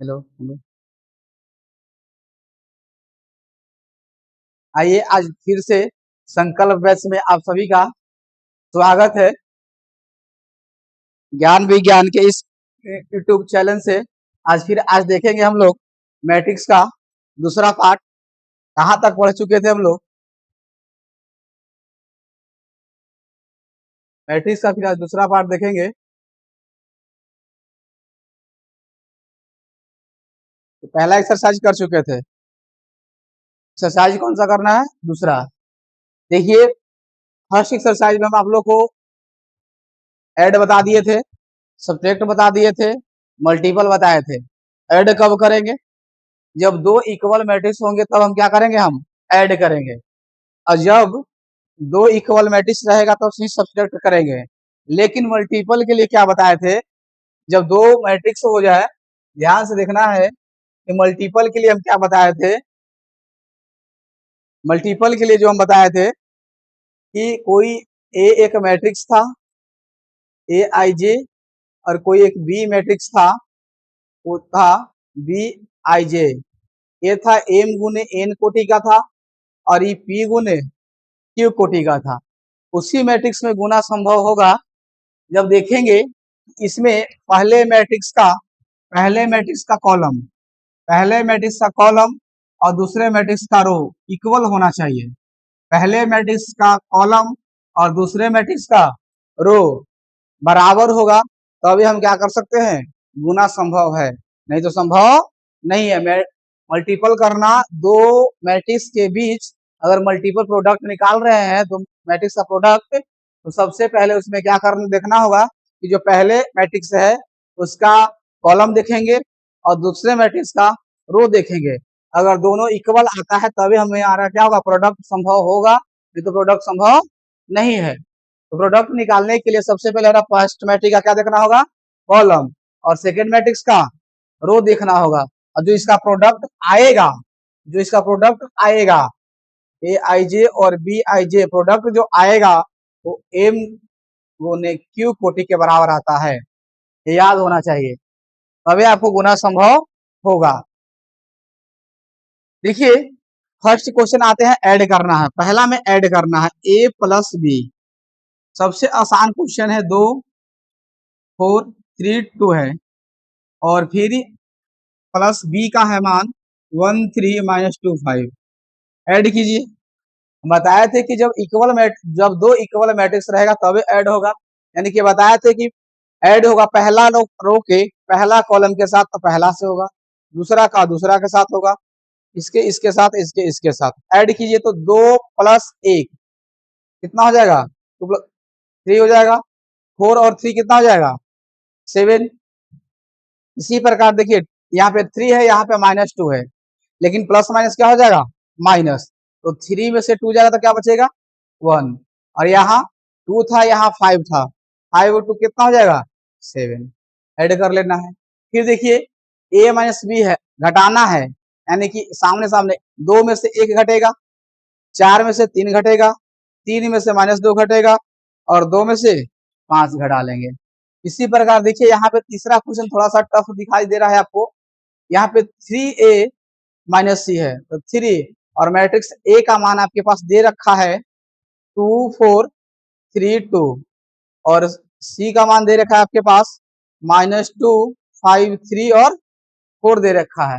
Hello hello. आइए आज फिर से संकल्प बैच में आप सभी का स्वागत है। ज्ञान विज्ञान के इस यूट्यूब चैनल से आज देखेंगे हम लोग मैट्रिक्स का दूसरा पार्ट। कहाँ तक पढ़ चुके थे हम लोग? मैट्रिक्स का फिर आज दूसरा पार्ट देखेंगे। तो पहला एक्सरसाइज कर चुके थे। एक्सरसाइज कौन सा करना है? दूसरा। देखिए, फर्स्ट एक्सरसाइज में हम आप लोग को ऐड बता दिए थे, सब्ट्रैक्ट बता दिए थे, मल्टीपल बताए थे। ऐड कब करेंगे? जब दो इक्वल मैट्रिक्स होंगे तब हम क्या करेंगे? हम ऐड करेंगे। और जब दो इक्वल मैट्रिक्स रहेगा तो उसमें सब्ट्रैक्ट करेंगे। लेकिन मल्टीपल के लिए क्या बताए थे? जब दो मैट्रिक्स हो जाए, ध्यान से देखना है कि मल्टीपल के लिए हम क्या बताए थे। मल्टीपल के लिए जो हम बताए थे कि कोई ए एक मैट्रिक्स था, ए आई जे, और कोई एक बी मैट्रिक्स था, वो था बी आई जे। ये था एम गुने एन कोटि का था, और ये पी गुने क्यू कोटि का था। उसी मैट्रिक्स में गुना संभव होगा जब देखेंगे इसमें पहले मैट्रिक्स का कॉलम, पहले मैट्रिक्स का कॉलम और दूसरे मैट्रिक्स का रो इक्वल होना चाहिए। पहले मैट्रिक्स का कॉलम और दूसरे मैट्रिक्स का रो बराबर होगा तभी हम क्या कर सकते हैं? गुना संभव है, नहीं तो संभव नहीं है। मल्टीपल करना, दो मैट्रिक्स के बीच अगर मल्टीपल प्रोडक्ट निकाल रहे हैं तो मैट्रिक्स का प्रोडक्ट, तो सबसे पहले उसमें क्या करना देखना होगा कि जो पहले मैट्रिक्स है उसका कॉलम देखेंगे और दूसरे मैट्रिक्स का रो देखेंगे। अगर दोनों इक्वल आता है तभी हमें आ रहा क्या होगा? प्रोडक्ट संभव होगा, नहीं तो प्रोडक्ट संभव नहीं है। तो प्रोडक्ट निकालने के लिए सबसे पहले हमारा फर्स्ट मैट्रिक्स का क्या देखना होगा? कॉलम। और सेकेंड मैट्रिक्स का रो देखना होगा। और जो इसका प्रोडक्ट आएगा, जो इसका प्रोडक्ट आएगा ए आई जे और बी आई जे, प्रोडक्ट जो आएगा वो एम गुने क्यू कोटि के बराबर आता है। ये याद होना चाहिए, तभी आपको गुना संभव होगा। देखिए, फर्स्ट क्वेश्चन आते हैं, ऐड करना है। पहला में ऐड करना है ए प्लस बी। सबसे आसान क्वेश्चन है। 2 4 3 2 है, और फिर प्लस बी का है मान 1 3 माइनस 2 5। ऐड कीजिए। बताए थे कि जब दो इक्वल मैट्रिक्स रहेगा तभी ऐड होगा। यानी कि बताए थे कि ऐड होगा पहला रो के पहला कॉलम के साथ तो पहला से होगा, दूसरा का दूसरा के साथ होगा, इसके इसके साथ, इसके इसके साथ। ऐड कीजिए तो 2 + 1 कितना हो जाएगा? 2 + 3 हो जाएगा। 4 और 3 कितना हो जाएगा? 7। इसी प्रकार देखिए, यहाँ पे 3 है, यहाँ पे -2 है, लेकिन प्लस माइनस क्या हो जाएगा? माइनस। तो 3 में से 2 जाएगा तो क्या बचेगा? 1। और यहाँ 2 था, यहाँ 5 था, 5 और 2 कितना हो जाएगा? 7। ऐड कर लेना है। फिर देखिए, a माइनस बी है, घटाना है, यानी कि सामने सामने 2 में से 1 घटेगा, 4 में से 3 घटेगा, 3 में से -2 घटेगा, और 2 में से 5 घटा लेंगे। इसी प्रकार देखिए, यहाँ पे तीसरा क्वेश्चन थोड़ा सा टफ दिखाई दे रहा है आपको। यहाँ पे 3a माइनस सी है तो 3, और मैट्रिक्स ए का मान आपके पास दे रखा है 2 4 3 2, और सी का मान दे रखा है आपके पास -2 5 3 और 4 दे रखा है।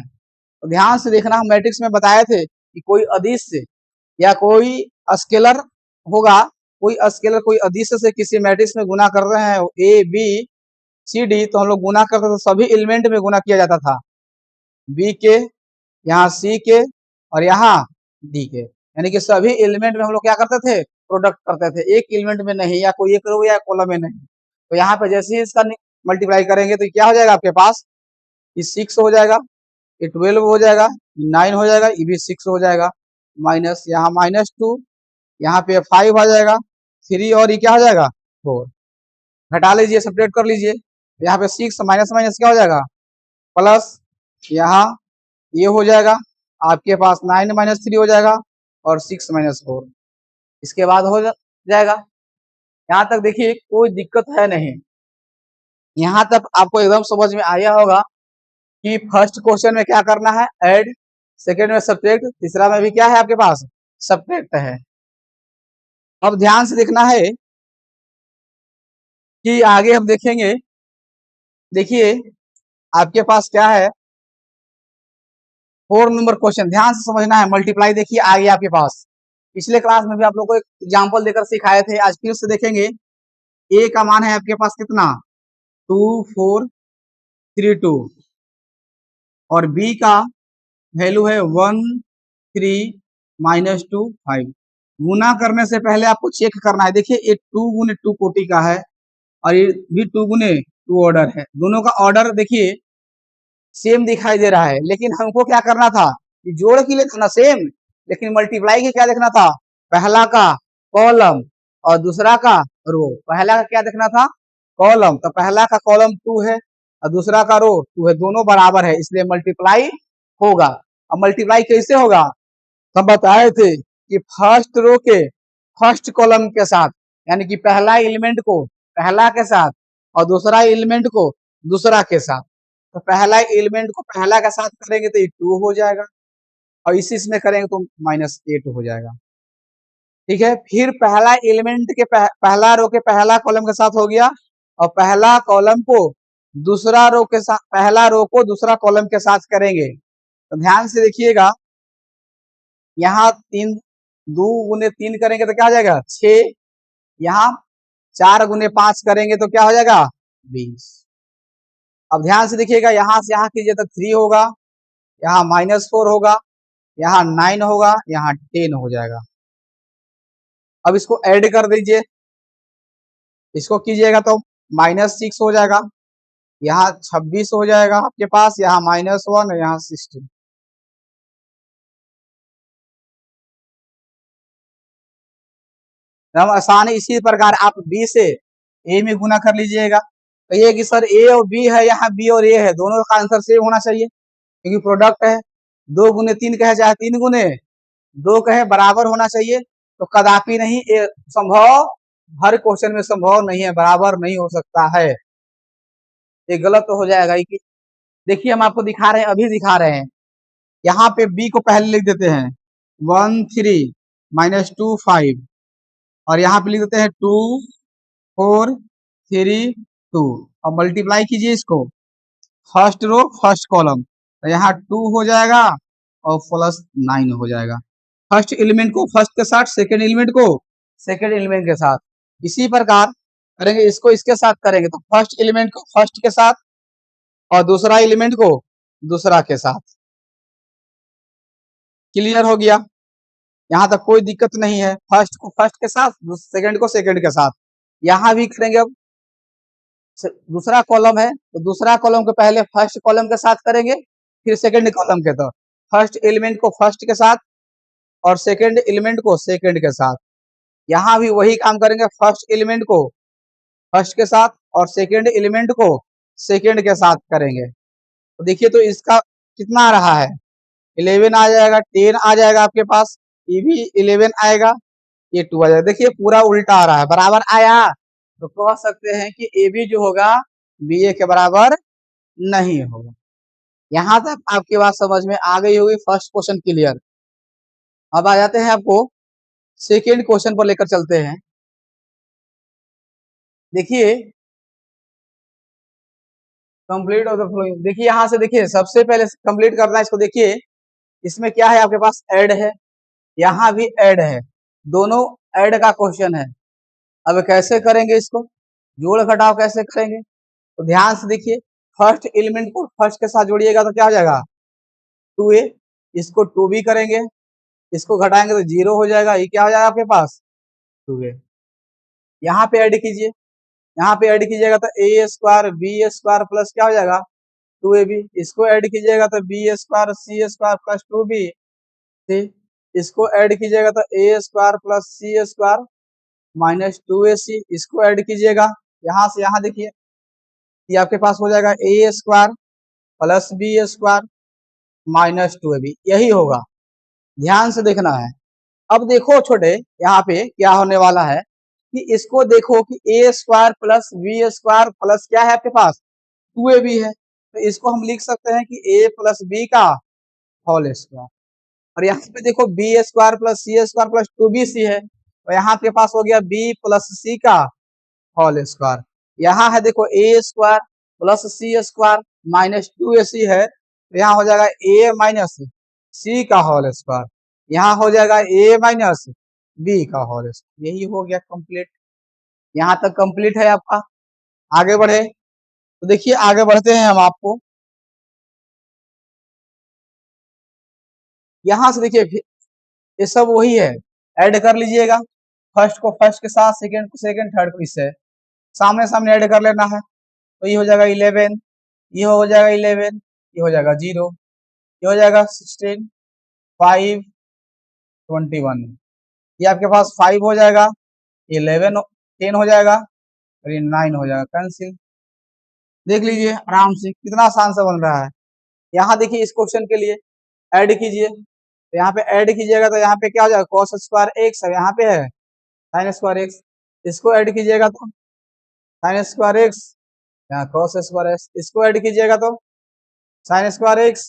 तो ध्यान से देखना, हम मैट्रिक्स में बताए थे कि कोई अदिश या कोई स्केलर होगा, कोई स्केलर कोई अदिश से किसी मैट्रिक्स में गुना कर रहे हैं ए बी सी डी, तो हम लोग गुना करते थे, सभी एलिमेंट में गुना किया जाता था। बी के, यहाँ सी के, और यहाँ डी के, यानी कि सभी एलिमेंट में हम लोग क्या करते थे? प्रोडक्ट करते थे। एक एलिमेंट में नहीं, या कोई एक रो या कॉलम में नहीं। तो यहाँ पे जैसे ही इसका मल्टीप्लाई करेंगे तो क्या हो जाएगा आपके पास? ये 6 हो जाएगा, ये 12 हो जाएगा, 9 हो जाएगा, ये भी 6 हो जाएगा, माइनस यहाँ -2, यहाँ पे 5 आ जाएगा, 3, और ये क्या हो जाएगा? 4। घटा लीजिए, सेपरेट कर लीजिए। यहाँ पे 6 माइनस माइनस क्या हो जाएगा? प्लस। यहाँ ये हो जाएगा आपके पास 9 - 3 हो जाएगा, और 6 - 4। इसके बाद हो जाएगा। यहाँ तक देखिए कोई दिक्कत है नहीं, यहाँ तक आपको एकदम समझ में आया होगा। कि फर्स्ट क्वेश्चन में क्या करना है, ऐड, सेकेंड में सब्ट्रैक्ट, तीसरा में भी क्या है आपके पास, सब्ट्रैक्ट है। अब ध्यान से देखना है कि आगे हम देखेंगे। देखिए आपके पास क्या है, 4 नंबर क्वेश्चन, ध्यान से समझना है। मल्टीप्लाई देखिए आगे आपके पास, पिछले क्लास में भी आप लोग को एक एग्जाम्पल देकर सिखाए थे, आज फिर से देखेंगे। ए का मान है आपके पास कितना, 2 4 3 2, और बी का वैल्यू है 1 3 -2 5। गुना करने से पहले आपको चेक करना है। देखिए ये 2 गुने 2 कोटि का है और ये भी 2 गुने 2 ऑर्डर है। दोनों का ऑर्डर देखिए सेम दिखाई दे रहा है, लेकिन हमको क्या करना था, ये जोड़ के लिए था ना सेम, लेकिन मल्टीप्लाई के क्या देखना था, पहला का कॉलम और दूसरा का रो। पहला का क्या देखना था, कॉलम, तो पहला का कॉलम 2 है और दूसरा का रो 2 है, दोनों बराबर है, इसलिए मल्टीप्लाई होगा। अब मल्टीप्लाई कैसे होगा, हम बताए थे कि फर्स्ट रो के फर्स्ट कॉलम के साथ, यानी कि पहला एलिमेंट को पहला के साथ और दूसरा एलिमेंट को दूसरा के साथ। तो पहला एलिमेंट को पहला के साथ करेंगे तो ये 2 हो जाएगा और इसी में करेंगे तो -8 हो जाएगा। ठीक है, फिर पहला एलिमेंट के पहला रो के पहला कॉलम के साथ हो गया और पहला कॉलम को दूसरा रो के साथ, पहला रो को दूसरा कॉलम के साथ करेंगे। तो ध्यान से देखिएगा, यहाँ 3 2 गुने 3 करेंगे तो क्या हो जाएगा 6, यहाँ 4 गुने 5 करेंगे तो क्या हो जाएगा 20। अब ध्यान से देखिएगा, यहाँ से यहाँ कीजिए तो 3 होगा, यहाँ -4 होगा, यहाँ 9 होगा, यहाँ 10 हो जाएगा। अब इसको ऐड कर दीजिए, इसको कीजिएगा तो -6 हो जाएगा, यहाँ 26 हो जाएगा आपके पास, यहाँ -1, यहाँ 16। हम आसान है, इसी प्रकार आप बी से ए में गुना कर लीजिएगा। तो ये कि सर ए और बी है, यहाँ बी और ए है, दोनों का आंसर सेम होना चाहिए क्योंकि प्रोडक्ट है। 2 गुने 3 कहे चाहे 3 गुने 2 कहे, बराबर होना चाहिए। तो कदापि नहीं, ये संभव, हर क्वेश्चन में संभव नहीं है, बराबर नहीं हो सकता है, ये गलत तो हो जाएगा ही। कि देखिए हम आपको दिखा रहे हैं, अभी दिखा रहे हैं, यहाँ पे बी को पहले लिख देते हैं 1 3 -2 5, और यहाँ पे लिख देते हैं 2 4 3 2, और मल्टीप्लाई कीजिए इसको, फर्स्ट रो फर्स्ट कॉलम, तो यहाँ 2 हो जाएगा और +9 हो जाएगा। फर्स्ट एलिमेंट को फर्स्ट के साथ, सेकेंड एलिमेंट को सेकेंड एलिमेंट के साथ, इसी प्रकार करेंगे। इसको इसके साथ करेंगे तो फर्स्ट एलिमेंट को फर्स्ट के साथ और दूसरा एलिमेंट को दूसरा के साथ। क्लियर हो गया, यहाँ तक कोई दिक्कत नहीं है। फर्स्ट को फर्स्ट के साथ, सेकंड को सेकंड के साथ। यहाँ भी करेंगे। अब दूसरा कॉलम है तो दूसरा कॉलम के पहले फर्स्ट कॉलम के साथ करेंगे, फिर सेकंड कॉलम के, तो फर्स्ट एलिमेंट को फर्स्ट के साथ और सेकंड एलिमेंट को सेकंड के साथ। यहाँ भी वही काम करेंगे, फर्स्ट एलिमेंट को फर्स्ट के साथ और सेकंड एलिमेंट को सेकंड के साथ करेंगे। तो देखिए तो इसका कितना आ रहा है, 11 आ जाएगा, 10 आ जाएगा आपके पास, ये भी 11 आएगा, ये 2 आ जाएगा। देखिए पूरा उल्टा आ रहा है, बराबर आया तो कह सकते हैं कि ए बी जो होगा बी ए के बराबर नहीं होगा। यहाँ तक आपकी बात समझ में आ गई होगी, फर्स्ट क्वेश्चन क्लियर। अब आ जाते हैं आपको सेकेंड क्वेश्चन पर लेकर चलते हैं। देखिए कंप्लीट ऑफ द फ्लोइंग, देखिए यहाँ से देखिए सबसे पहले कंप्लीट करना है इसको। देखिए इसमें क्या है, आपके पास ऐड है, यहाँ भी ऐड है, दोनों ऐड का क्वेश्चन है। अब कैसे करेंगे इसको, जोड़ घटाव कैसे करेंगे, तो ध्यान से देखिए, फर्स्ट एलिमेंट को फर्स्ट के साथ जोड़िएगा तो क्या हो जाएगा 2a, इसको 2b करेंगे, इसको घटाएंगे तो 0 हो जाएगा, ये क्या हो जाएगा आपके पास 2a। यहाँ पे ऐड कीजिए, यहाँ पे ऐड कीजिएगा तो a square B square plus क्या हो जाएगा 2ab, इसको ऐड कीजिएगा तो B square C square plus 2b, इसको ऐड कीजिएगा तो a square plus C square -2ac, इसको ऐड कीजिएगा यहाँ से यहाँ देखिए, ये आपके पास हो जाएगा a square plus B square -2ab, यही होगा। ध्यान से देखना है। अब देखो छोटे, यहाँ पे क्या होने वाला है कि इसको देखो कि a square plus B square plus क्या है आपके पास 2ab है, तो इसको हम लिख सकते हैं कि a प्लस बी का होल स्क्वायर। और यहाँ पे देखो B square plus C square plus 2bc है, तो यहाँ आपके पास हो गया b प्लस सी का होल स्क्वायर। यहाँ है देखो ए square plus C square minus 2ac है, तो यहाँ हो जाएगा a माइनस सी का होल स्क्वायर, यहाँ हो जाएगा a माइनस बी का होल स्क्वायर। यही हो गया कंप्लीट। यहाँ तक कंप्लीट है आपका। आगे बढ़े तो देखिए आगे बढ़ते हैं हम आपको यहाँ से देखिए ये सब वही है, ऐड कर लीजिएगा। फर्स्ट को फर्स्ट के साथ, सेकंड को सेकंड, थर्ड को इससे सामने सामने ऐड कर लेना है। तो ये हो जाएगा 11, ये हो जाएगा 11, ये हो जाएगा 0, ये हो जाएगा 16, 5, 21, ये आपके पास 5 हो जाएगा, 11 10 हो जाएगा और ये 9 हो जाएगा, कैंसिल। देख लीजिए आराम से कितना आसान से बन रहा है। यहाँ देखिए इस क्वेश्चन के लिए ऐड कीजिए, तो यहाँ पे ऐड कीजिएगा तो यहाँ पे क्या हो जाएगा cos स्क्वायर एक्स है, यहाँ पे है sin स्क्वायर एक्स, इसको ऐड कीजिएगा तो sin स्क्वायर एक्स, यहाँ cos स्क्वायर एक्स, इसको ऐड कीजिएगा तो sin स्क्वायर एक्स,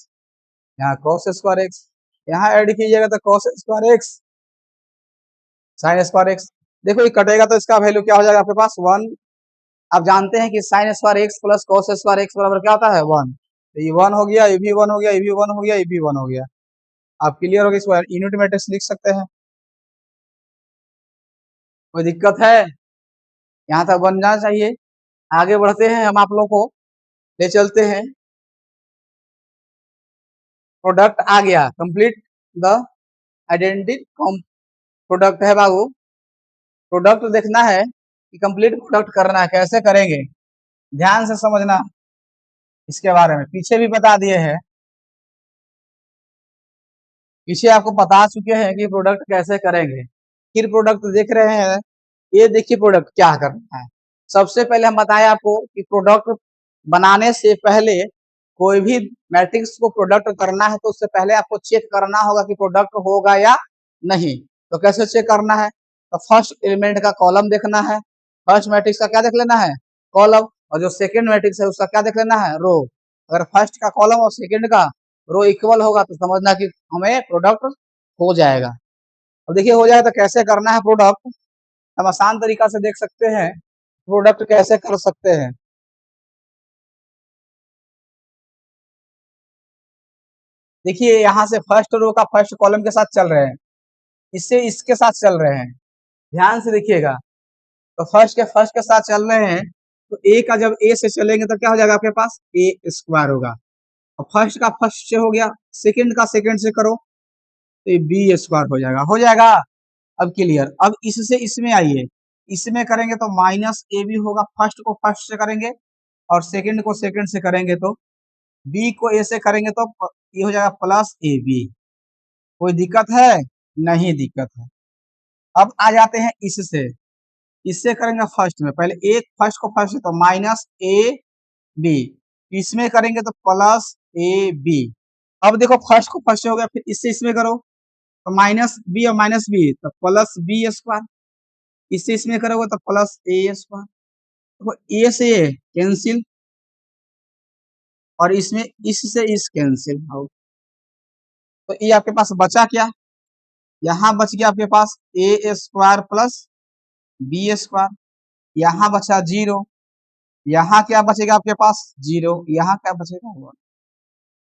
यहाँ cos स्क्वायर एक्स, यहाँ ऐड कीजिएगा तो cos square x, sin square x. देखो ये कटेगा तो इसका वैल्यू क्या हो जाएगा आपके पास 1। आप जानते हैं कि sin square x plus cos square x बराबर क्या होता है 1। तो ये 1 हो गया, ये भी 1 हो गया, ये भी 1 हो गया, ये भी 1 हो गया। आप क्लियर हो गए, इसको यूनिट मैट्रिक्स लिख सकते हैं, कोई दिक्कत है? यहाँ तक बन जाना चाहिए। आगे बढ़ते हैं हम आप लोग को ले चलते हैं। प्रोडक्ट आ गया, कंप्लीट द आइडेंटिटी प्रोडक्ट है बाबू। प्रोडक्ट देखना है कि कंप्लीट प्रोडक्ट करना है, कैसे करेंगे ध्यान से समझना। इसके बारे में पीछे भी बता दिए हैं, पीछे आपको बता चुके हैं कि प्रोडक्ट कैसे करेंगे। फिर प्रोडक्ट देख रहे हैं, ये देखिए प्रोडक्ट क्या करना है। सबसे पहले हम बताएं आपको कि प्रोडक्ट बनाने से पहले कोई भी मैट्रिक्स को प्रोडक्ट करना है तो उससे पहले आपको चेक करना होगा कि प्रोडक्ट होगा या नहीं। तो कैसे चेक करना है? तो फर्स्ट एलिमेंट का कॉलम देखना है, फर्स्ट मैट्रिक्स का क्या देख लेना है कॉलम, और जो सेकंड मैट्रिक्स है उसका क्या देख लेना है रो। अगर फर्स्ट का कॉलम और सेकंड का रो इक्वल होगा तो समझना कि हमें प्रोडक्ट हो जाएगा। अब देखिए हो जाए तो कैसे करना है प्रोडक्ट, हम आसान तरीका से देख सकते हैं प्रोडक्ट कैसे कर सकते हैं। देखिए यहाँ से फर्स्ट रो का फर्स्ट कॉलम के साथ चल रहे हैं, इससे इसके साथ चल रहे हैं, ध्यान से देखिएगा। तो फर्स्ट के साथ चल रहे हैं, तो ए का जब ए से चलेंगे तो क्या हो जाएगा आपके पास ए स्क्वायर होगा। और फर्स्ट का फर्स्ट से हो गया, सेकंड का सेकंड से करो तो ये बी स्क्वायर हो जाएगा, हो जाएगा। अब क्लियर। अब इससे इसमें आइए, इसमें करेंगे तो माइनस ए बी होगा, फर्स्ट को फर्स्ट से करेंगे और सेकंड को सेकंड से करेंगे तो बी को ए से करेंगे तो ये हो जाएगा प्लस ए बी। कोई दिक्कत है? नहीं दिक्कत है। अब आ जाते हैं इससे, इससे करेंगे फर्स्ट में, पहले एक फर्स्ट को फर्स्ट तो माइनस ए बी, इसमें करेंगे तो प्लस ए बी। अब देखो फर्स्ट को फर्स्ट हो गया, फिर इससे इसमें करो तो माइनस बी और माइनस बी तो प्लस बी स्क्वायर, इससे इसमें करोगे तो प्लस ए स्क्वायर। तो ए से ए कैंसिल और इसमें इससे इस कैंसिल आउट। तो ये आपके पास बचा क्या, यहाँ बच गया आपके पास ए स्क्वायर प्लस बी स्क्वायर, यहाँ बचा 0, यहाँ क्या बचेगा आपके पास 0, यहाँ क्या बचेगा 1।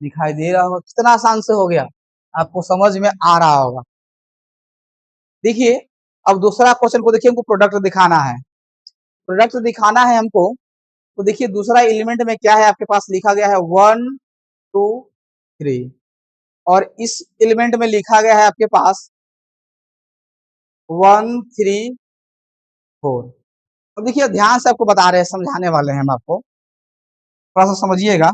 दिखाई दे रहा होगा कितना आसान से हो गया, आपको समझ में आ रहा होगा। देखिए अब दूसरा क्वेश्चन को देखिए, हमको प्रोडक्ट दिखाना है, प्रोडक्ट दिखाना है हमको। तो देखिए दूसरा एलिमेंट में क्या है आपके पास लिखा गया है 1 2 3, और इस एलिमेंट में लिखा गया है आपके पास 1 3 4। अब देखिए ध्यान से आपको बता रहे हैं, समझाने वाले हैं हम आपको, थोड़ा सा समझिएगा।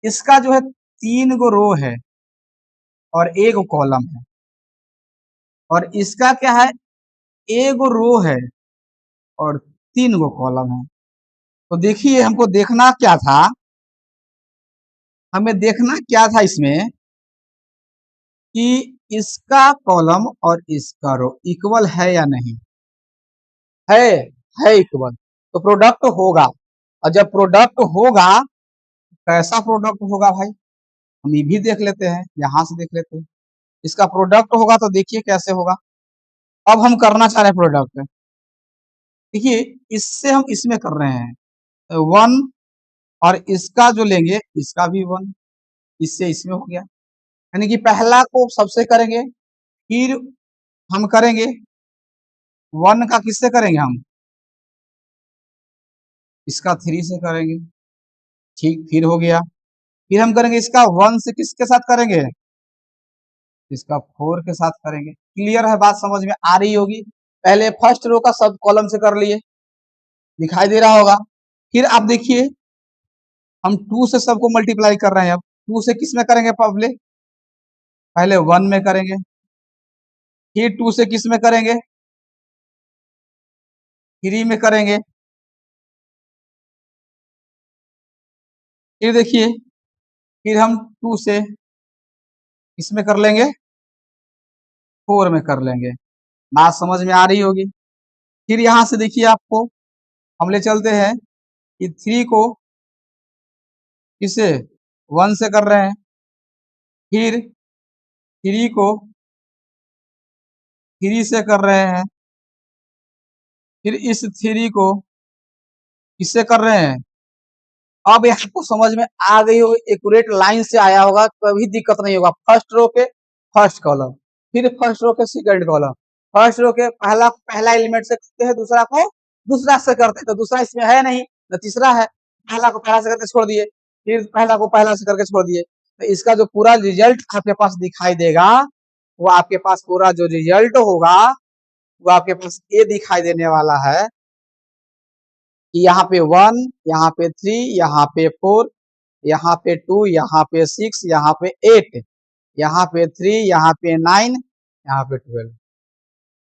इसका जो है 3 गो रो है और 1 गो कॉलम है, और इसका क्या है 1 गो रो है और 3 गो कॉलम है। तो देखिए हमको देखना क्या था, हमें देखना क्या था इसमें कि इसका कॉलम और इसका रो इक्वल है या नहीं है, है इक्वल, तो प्रोडक्ट होगा। और जब प्रोडक्ट होगा कैसा प्रोडक्ट होगा भाई, हम ये भी देख लेते हैं, यहां से देख लेते हैं। इसका प्रोडक्ट होगा तो देखिए कैसे होगा। अब हम करना चाह रहे हैं प्रोडक्ट, देखिए इससे हम इसमें कर रहे हैं वन, और इसका जो लेंगे इसका भी वन, इससे इसमें हो गया। यानी कि पहला को सबसे करेंगे, फिर हम करेंगे वन का किससे करेंगे, हम इसका थ्री से करेंगे, ठीक, फिर हो गया। फिर हम करेंगे इसका वन से किसके साथ करेंगे, इसका फोर के साथ करेंगे। क्लियर है, बात समझ में आ रही होगी। पहले फर्स्ट रो का सब कॉलम से कर लिए, दिखाई दे रहा होगा। फिर आप देखिए हम टू से सबको मल्टीप्लाई कर रहे हैं। अब टू से किस में करेंगे, पब्लिक पहले वन में करेंगे, फिर टू से किस में करेंगे, थ्री में करेंगे। फिर देखिए, फिर हम टू से इसमें कर लेंगे, फोर में कर लेंगे। बात समझ में आ रही होगी। फिर यहां से देखिए आपको हम ले चलते हैं कि थ्री को किसे वन से कर रहे हैं, फिर थ्री को थ्री से कर रहे हैं, फिर इस थ्री को किससे कर रहे हैं। अब ये आपको समझ में आ गई होगी, एक्यूरेट लाइन से आया होगा, कभी दिक्कत नहीं होगा। फर्स्ट रो के फर्स्ट कॉलम, फिर फर्स्ट रो के सेकंड कॉलम, फर्स्ट रो के पहला पहला एलिमेंट से करते हैं, दूसरा को दूसरा से करते हैं, तो दूसरा इसमें है नहीं, न तीसरा है, पहला को पहला से करके छोड़ दिए, फिर पहला को पहला से करके छोड़ दिए। तो इसका जो पूरा रिजल्ट आपके पास दिखाई देगा, वो आपके पास पूरा जो रिजल्ट होगा वो आपके पास ये दिखाई देने वाला है कि यहाँ पे वन, यहाँ पे थ्री, यहाँ पे फोर, यहाँ पे टू, यहाँ पे सिक्स, यहाँ पे एट, यहाँ पे थ्री, यहाँ पे नाइन, यहाँ पे 12।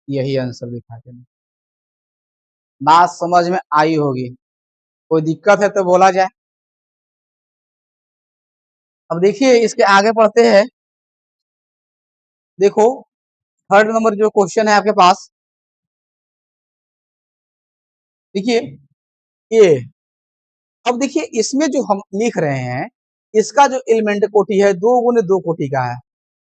यही आंसर दिखाई देना। बात समझ में आई होगी, कोई दिक्कत है तो बोला जाए। अब देखिए इसके आगे पढ़ते हैं। देखो थर्ड नंबर जो क्वेश्चन है आपके पास, देखिए ये। अब देखिए इसमें जो हम लिख रहे हैं, इसका जो एलिमेंट कोटि है 2 गुने 2 कोटि का है,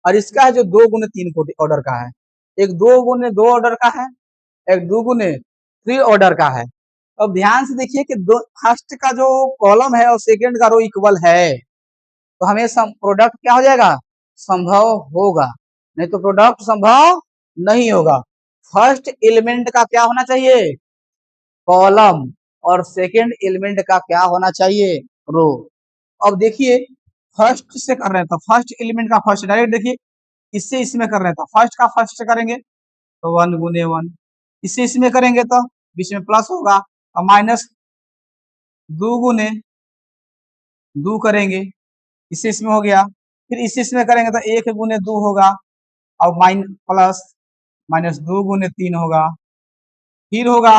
और इसका है जो 2 गुने 3 कोटि ऑर्डर का है। एक 2 गुने 2 ऑर्डर का है, एक 2 गुने 3 ऑर्डर का है। अब ध्यान से देखिए कि दो फर्स्ट का जो कॉलम है और सेकंड का रो इक्वल है, तो हमें प्रोडक्ट क्या हो जाएगा, संभव होगा, नहीं तो प्रोडक्ट संभव नहीं होगा। फर्स्ट एलिमेंट का क्या होना चाहिए, कॉलम, और सेकंड एलिमेंट का क्या होना चाहिए, रो। अब देखिए फर्स्ट से कर रहे हैं तो फर्स्ट एलिमेंट का फर्स्ट डायरेक्ट देखिए, इससे इसमें कर रहे हैं तो फर्स्ट का फर्स्ट से करेंगे तो 1 गुने 1, इससे इसमें करेंगे तो बीच में प्लस होगा, और माइनस 2 गुने 2 करेंगे, इससे इसमें हो गया। फिर इससे इसमें करेंगे तो 1 गुने 2 होगा, और प्लस -2 गुने 3 होगा। फिर होगा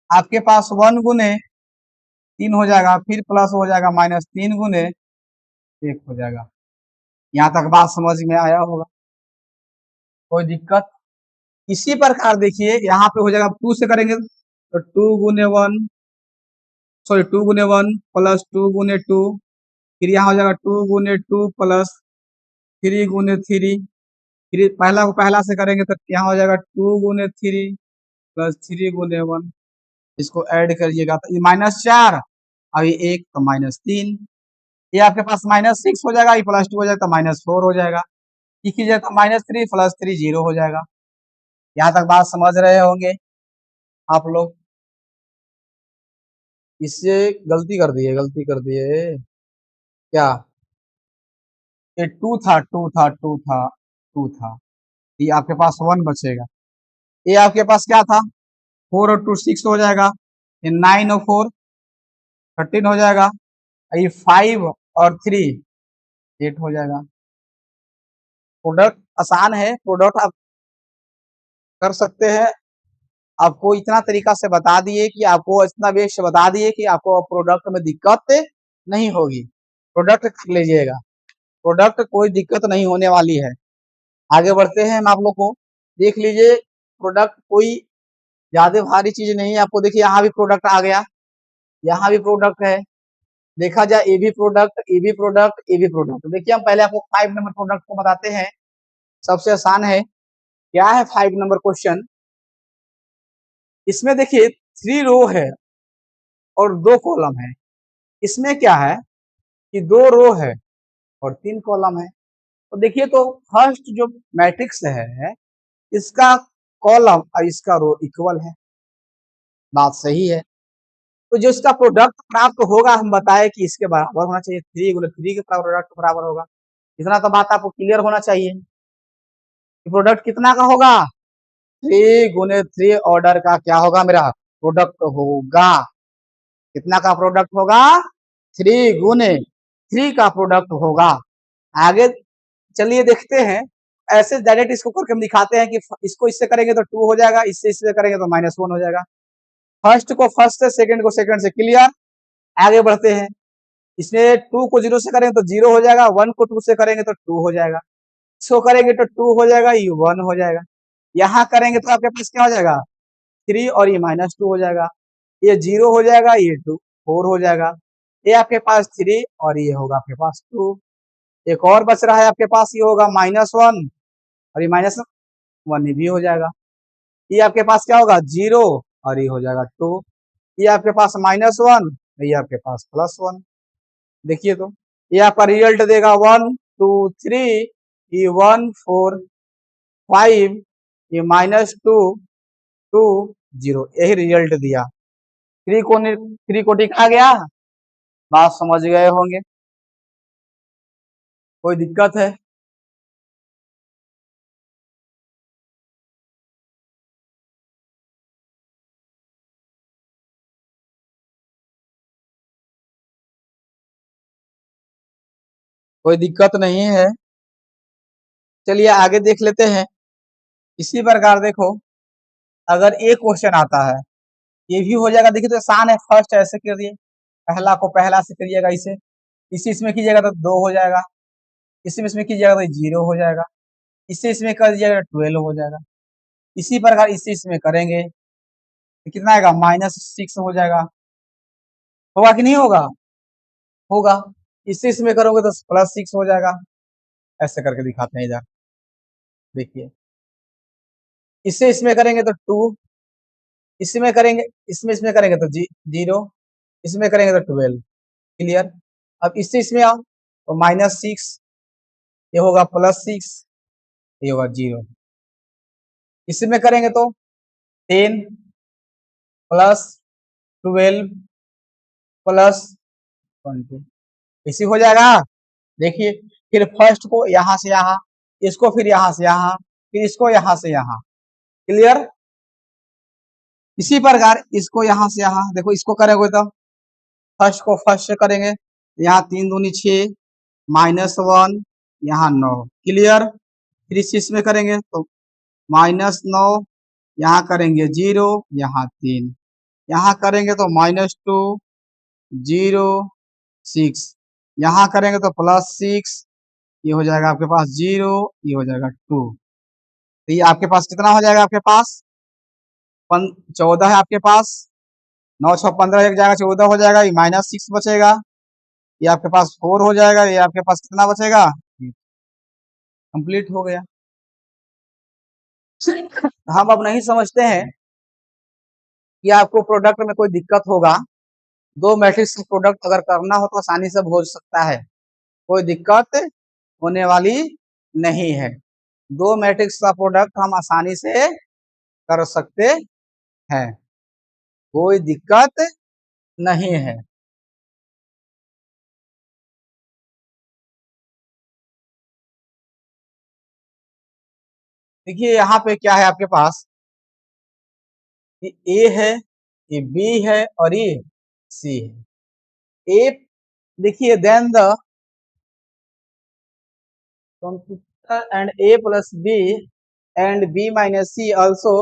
आपके पास 1 गुने 3 हो जाएगा, फिर प्लस हो जाएगा -3 गुने 1 हो जाएगा। यहाँ तक बात समझ में आया होगा, कोई दिक्कत। इसी प्रकार देखिए यहाँ पे हो जाएगा, टू से करेंगे तो 2 गुने 1, सॉरी 2 गुने 1 प्लस 2 गुने 2, फिर यहाँ हो जाएगा 2 गुने 2 प्लस 3 गुने 3, फिर पहला को पहला से करेंगे तो यहाँ हो जाएगा 2 गुने 3 प्लस 3 गुने 1। इसको ऐड करिएगा तो ये -4, और ये 1 तो -3, ये आपके पास -6 हो जाएगा, ये +2 हो जाएगा तो -4 हो जाएगा, ये कीजिए तो -3 + 3 0 हो जाएगा। यहाँ तक बात समझ रहे होंगे आप लोग। इससे गलती कर दिए क्या, ये टू था, ये आपके पास 1 बचेगा। ये आपके पास क्या था, 4 और 2 6 हो जाएगा, ये 9 और 4 13 हो जाएगा, ये 5 और 3 8 हो जाएगा। प्रोडक्ट आसान है, प्रोडक्ट आप कर सकते हैं। आपको इतना तरीका से बता दिए कि आपको इतना बेस से बता दिए कि आपको प्रोडक्ट में दिक्कत नहीं होगी, प्रोडक्ट कर लीजिएगा, प्रोडक्ट कोई दिक्कत नहीं होने वाली है। आगे बढ़ते हैं हम आप लोग को, देख लीजिए प्रोडक्ट कोई ज्यादा भारी चीज नहीं है। आपको देखिए यहाँ भी प्रोडक्ट आ गया, यहाँ भी प्रोडक्ट है, देखा जाए A B product, A B product, A B product. देखिए हम पहले आपको 5 नंबर प्रोडक्ट को बताते हैं, सबसे आसान है। क्या है 5 नंबर क्वेश्चन? इसमें देखिए 3 रो है और 2 कॉलम है। इसमें क्या है कि 2 रो है और 3 कॉलम है। तो देखिए तो फर्स्ट जो मैट्रिक्स है इसका कॉलम और इसका रो इक्वल है, बात सही है। तो जो इसका प्रोडक्ट प्राप्त होगा हम बताए कि इसके बराबर होना चाहिए, 3 गुने 3 के प्रोडक्ट बराबर होगा। इतना तो बात आपको क्लियर होना चाहिए कि प्रोडक्ट कितना का होगा, 3 गुने 3 ऑर्डर का क्या होगा मेरा प्रोडक्ट होगा। कितना का प्रोडक्ट होगा, 3 गुने 3 का प्रोडक्ट होगा। आगे चलिए देखते हैं, ऐसे डायरेक्ट इसको करके हम दिखाते हैं कि इसको इससे करेंगे तो 2 हो जाएगा, इससे इससे करेंगे तो -1 हो जाएगा। फर्स्ट को फर्स्ट से, सेकंड को सेकंड से, क्लियर। आगे बढ़ते हैं, इसमें 2 को 0 से करेंगे तो 0 हो जाएगा, 1 को 2 से करेंगे तो 2 हो जाएगा, इसको करेंगे तो 2 हो जाएगा, ये 1 हो जाएगा। यहाँ करेंगे तो आपके पास क्या हो जाएगा, 3 और ये -2 हो जाएगा, ये 0 हो जाएगा, ये 2 4 हो जाएगा, ये आपके पास 3 और ये होगा आपके पास 2। एक और बच रहा है आपके पास, ये होगा -1 और ये -1 भी हो जाएगा। ये आपके पास क्या होगा 0 और ये हो जाएगा 2। ये आपके पास -1, ये आपके पास +1। देखिए तो ये आपका रिजल्ट देगा 1 2 3, ये 1 4 5, ये -2 2 0, यही रिजल्ट दिया। त्रिकोटिक आ गया, बात समझ गए होंगे। कोई दिक्कत है? कोई दिक्कत नहीं है। चलिए आगे देख लेते हैं। इसी प्रकार देखो, अगर एक क्वेश्चन आता है, ये भी हो जाएगा। देखिए तो आसान है, फर्स्ट ऐसे कर दिए, पहला को पहला से करिएगा, इसे इसी इसमें कीजिएगा तो 2 हो जाएगा, इसी में इसमें कीजिएगा तो 0 हो जाएगा, इसी इसमें कर दीजिएगा तो 12 हो जाएगा। इसी प्रकार इसी इसमें करेंगे तो कितना आएगा, -6 हो जाएगा। होगा कि नहीं होगा, होगा। इसी इसमें करोगे तो +6 हो जाएगा। ऐसे करके दिखाते हैं इधर, देखिए इससे इसमें करेंगे तो 2, इसमें करेंगे, इसमें करेंगे तो 0, इसमें करेंगे तो 12, क्लियर। अब इससे इसमें आओ तो -6, ये होगा +6, ये होगा 0। इसमें करेंगे तो 10 +12 +20, इसी हो जाएगा। देखिए फिर फर्स्ट को यहाँ से यहाँ, इसको फिर यहाँ से यहाँ, फिर इसको यहाँ से यहाँ, क्लियर। इसी प्रकार इसको यहाँ से यहाँ, देखो इसको करेंगे तो फर्स्ट को फर्स्ट से करेंगे, यहाँ 3 दूनी 6, -1, यहाँ 9, क्लियर। फिर इस चीज में करेंगे तो -9, यहाँ करेंगे 0, यहाँ 3, यहाँ करेंगे तो -2 0 6, यहाँ करेंगे तो +6, ये हो जाएगा आपके पास 0, ये हो जाएगा 2। तो ये आपके पास कितना हो जाएगा, आपके पास 14 है आपके पास, 9 6 15, एक जाएगा 14 हो जाएगा, ये -6 बचेगा, ये आपके पास 4 हो जाएगा, ये आपके पास कितना बचेगा, कंप्लीट हो गया। हम अब नहीं समझते हैं कि आपको प्रोडक्ट में कोई दिक्कत होगा। 2 मैट्रिक्स का प्रोडक्ट अगर करना हो तो आसानी से हो सकता है, कोई दिक्कत होने वाली नहीं है। 2 मैट्रिक्स का प्रोडक्ट हम आसानी से कर सकते हैं, कोई दिक्कत नहीं है। देखिए यहाँ पे क्या है आपके पास, ये ए है, ये बी है और ये सी है। ए देखिए, then the computer and a plus b and b minus c also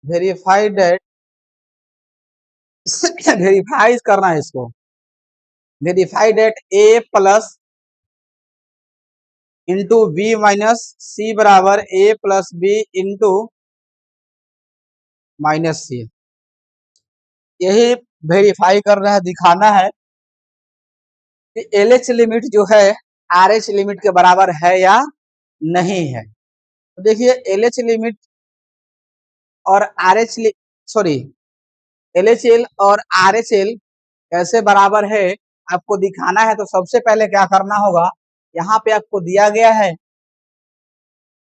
verified that verify करना है इसको, verify that a plus into B minus C बराबर a plus B into minus C, यही वेरीफाई करना है, दिखाना है कि एल एच लिमिट जो है आर एच लिमिट के बराबर है या नहीं है। तो देखिए एल एच लिमिट और R H sorry L H L और आर एच एल कैसे बराबर है आपको दिखाना है। तो सबसे पहले क्या करना होगा, यहाँ पे आपको दिया गया है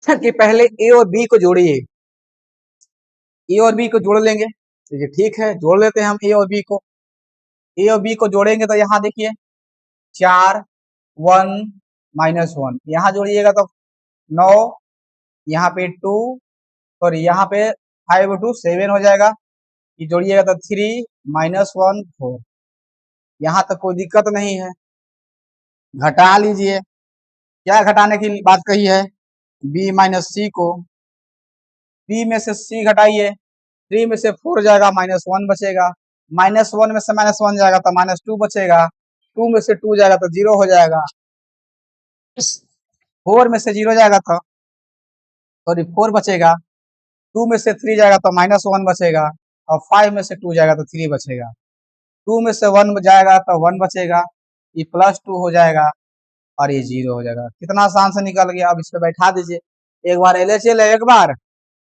कि पहले ए और बी को जोड़िए। ए और बी को जोड़ लेंगे, देखिए ठीक है जोड़ लेते हैं हम ए और बी को। ए और बी को जोड़ेंगे तो यहाँ देखिए 4 1 -1 यहाँ जोड़िएगा तो 9, यहाँ पे 2 सॉरी यहाँ पे 5 2 7 हो जाएगा। ये जोड़िएगा तो 3 -1 4। यहाँ तक कोई दिक्कत नहीं है, घटा लीजिए। क्या घटाने की बात कही है, बी माइनस सी को। बी में से सी घटाइए, 3 में से 4 जाएगा -1 बचेगा, -1 में से -1 जाएगा तो -2 बचेगा, 2 में से 2 जाएगा तो 0 हो जाएगा, 4 में से 0 जाएगा तो सॉरी 4 बचेगा, 2 में से 3 जाएगा तो -1 बचेगा, और 5 में से 2 जाएगा तो 3 बचेगा, 2 में से 1 जाएगा तो 1 बचेगा, ये +2 हो जाएगा और ये 0 हो जाएगा। कितना आसान से निकल गया। अब इस पे बैठा दीजिए, एक बार LHL है, एक बार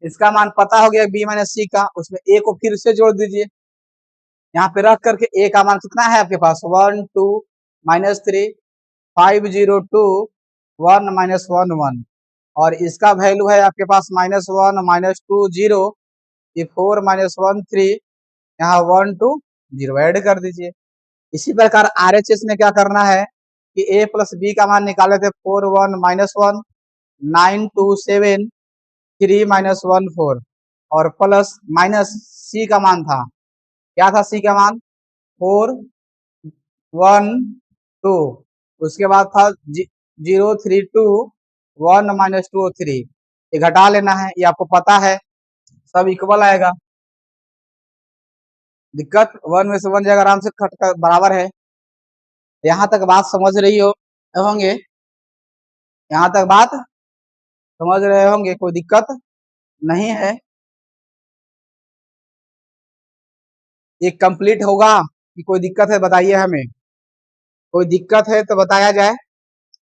इसका मान पता हो गया बी माइनस सी का, उसमें ए को फिर से जोड़ दीजिए। यहाँ पे रख करके ए का मान कितना है आपके पास 1 2 -3 5 0 2 1 -1 1, और इसका वैल्यू है आपके पास -1 -2 0, ये 4 -1 3, यहाँ 1 2 0 ऐड कर दीजिए। इसी प्रकार RHS में क्या करना है कि a प्लस बी का मान निकाले थे 4 1 -1 9 2 7 3 -1 4, और प्लस माइनस सी का मान था, क्या था सी का मान 4 1 2, उसके बाद था 0 3 2 1 -2 3, ये घटा लेना है, ये आपको पता है सब इक्वल आएगा। दिक्कत 1 में से 1 जाएगा, आराम से कट कर बराबर है। यहाँ तक बात समझ रही हो होंगे, यहाँ तक बात समझ रहे होंगे, कोई दिक्कत नहीं है। ये कंप्लीट होगा कि कोई दिक्कत है बताइए हमें, कोई दिक्कत है तो बताया जाए,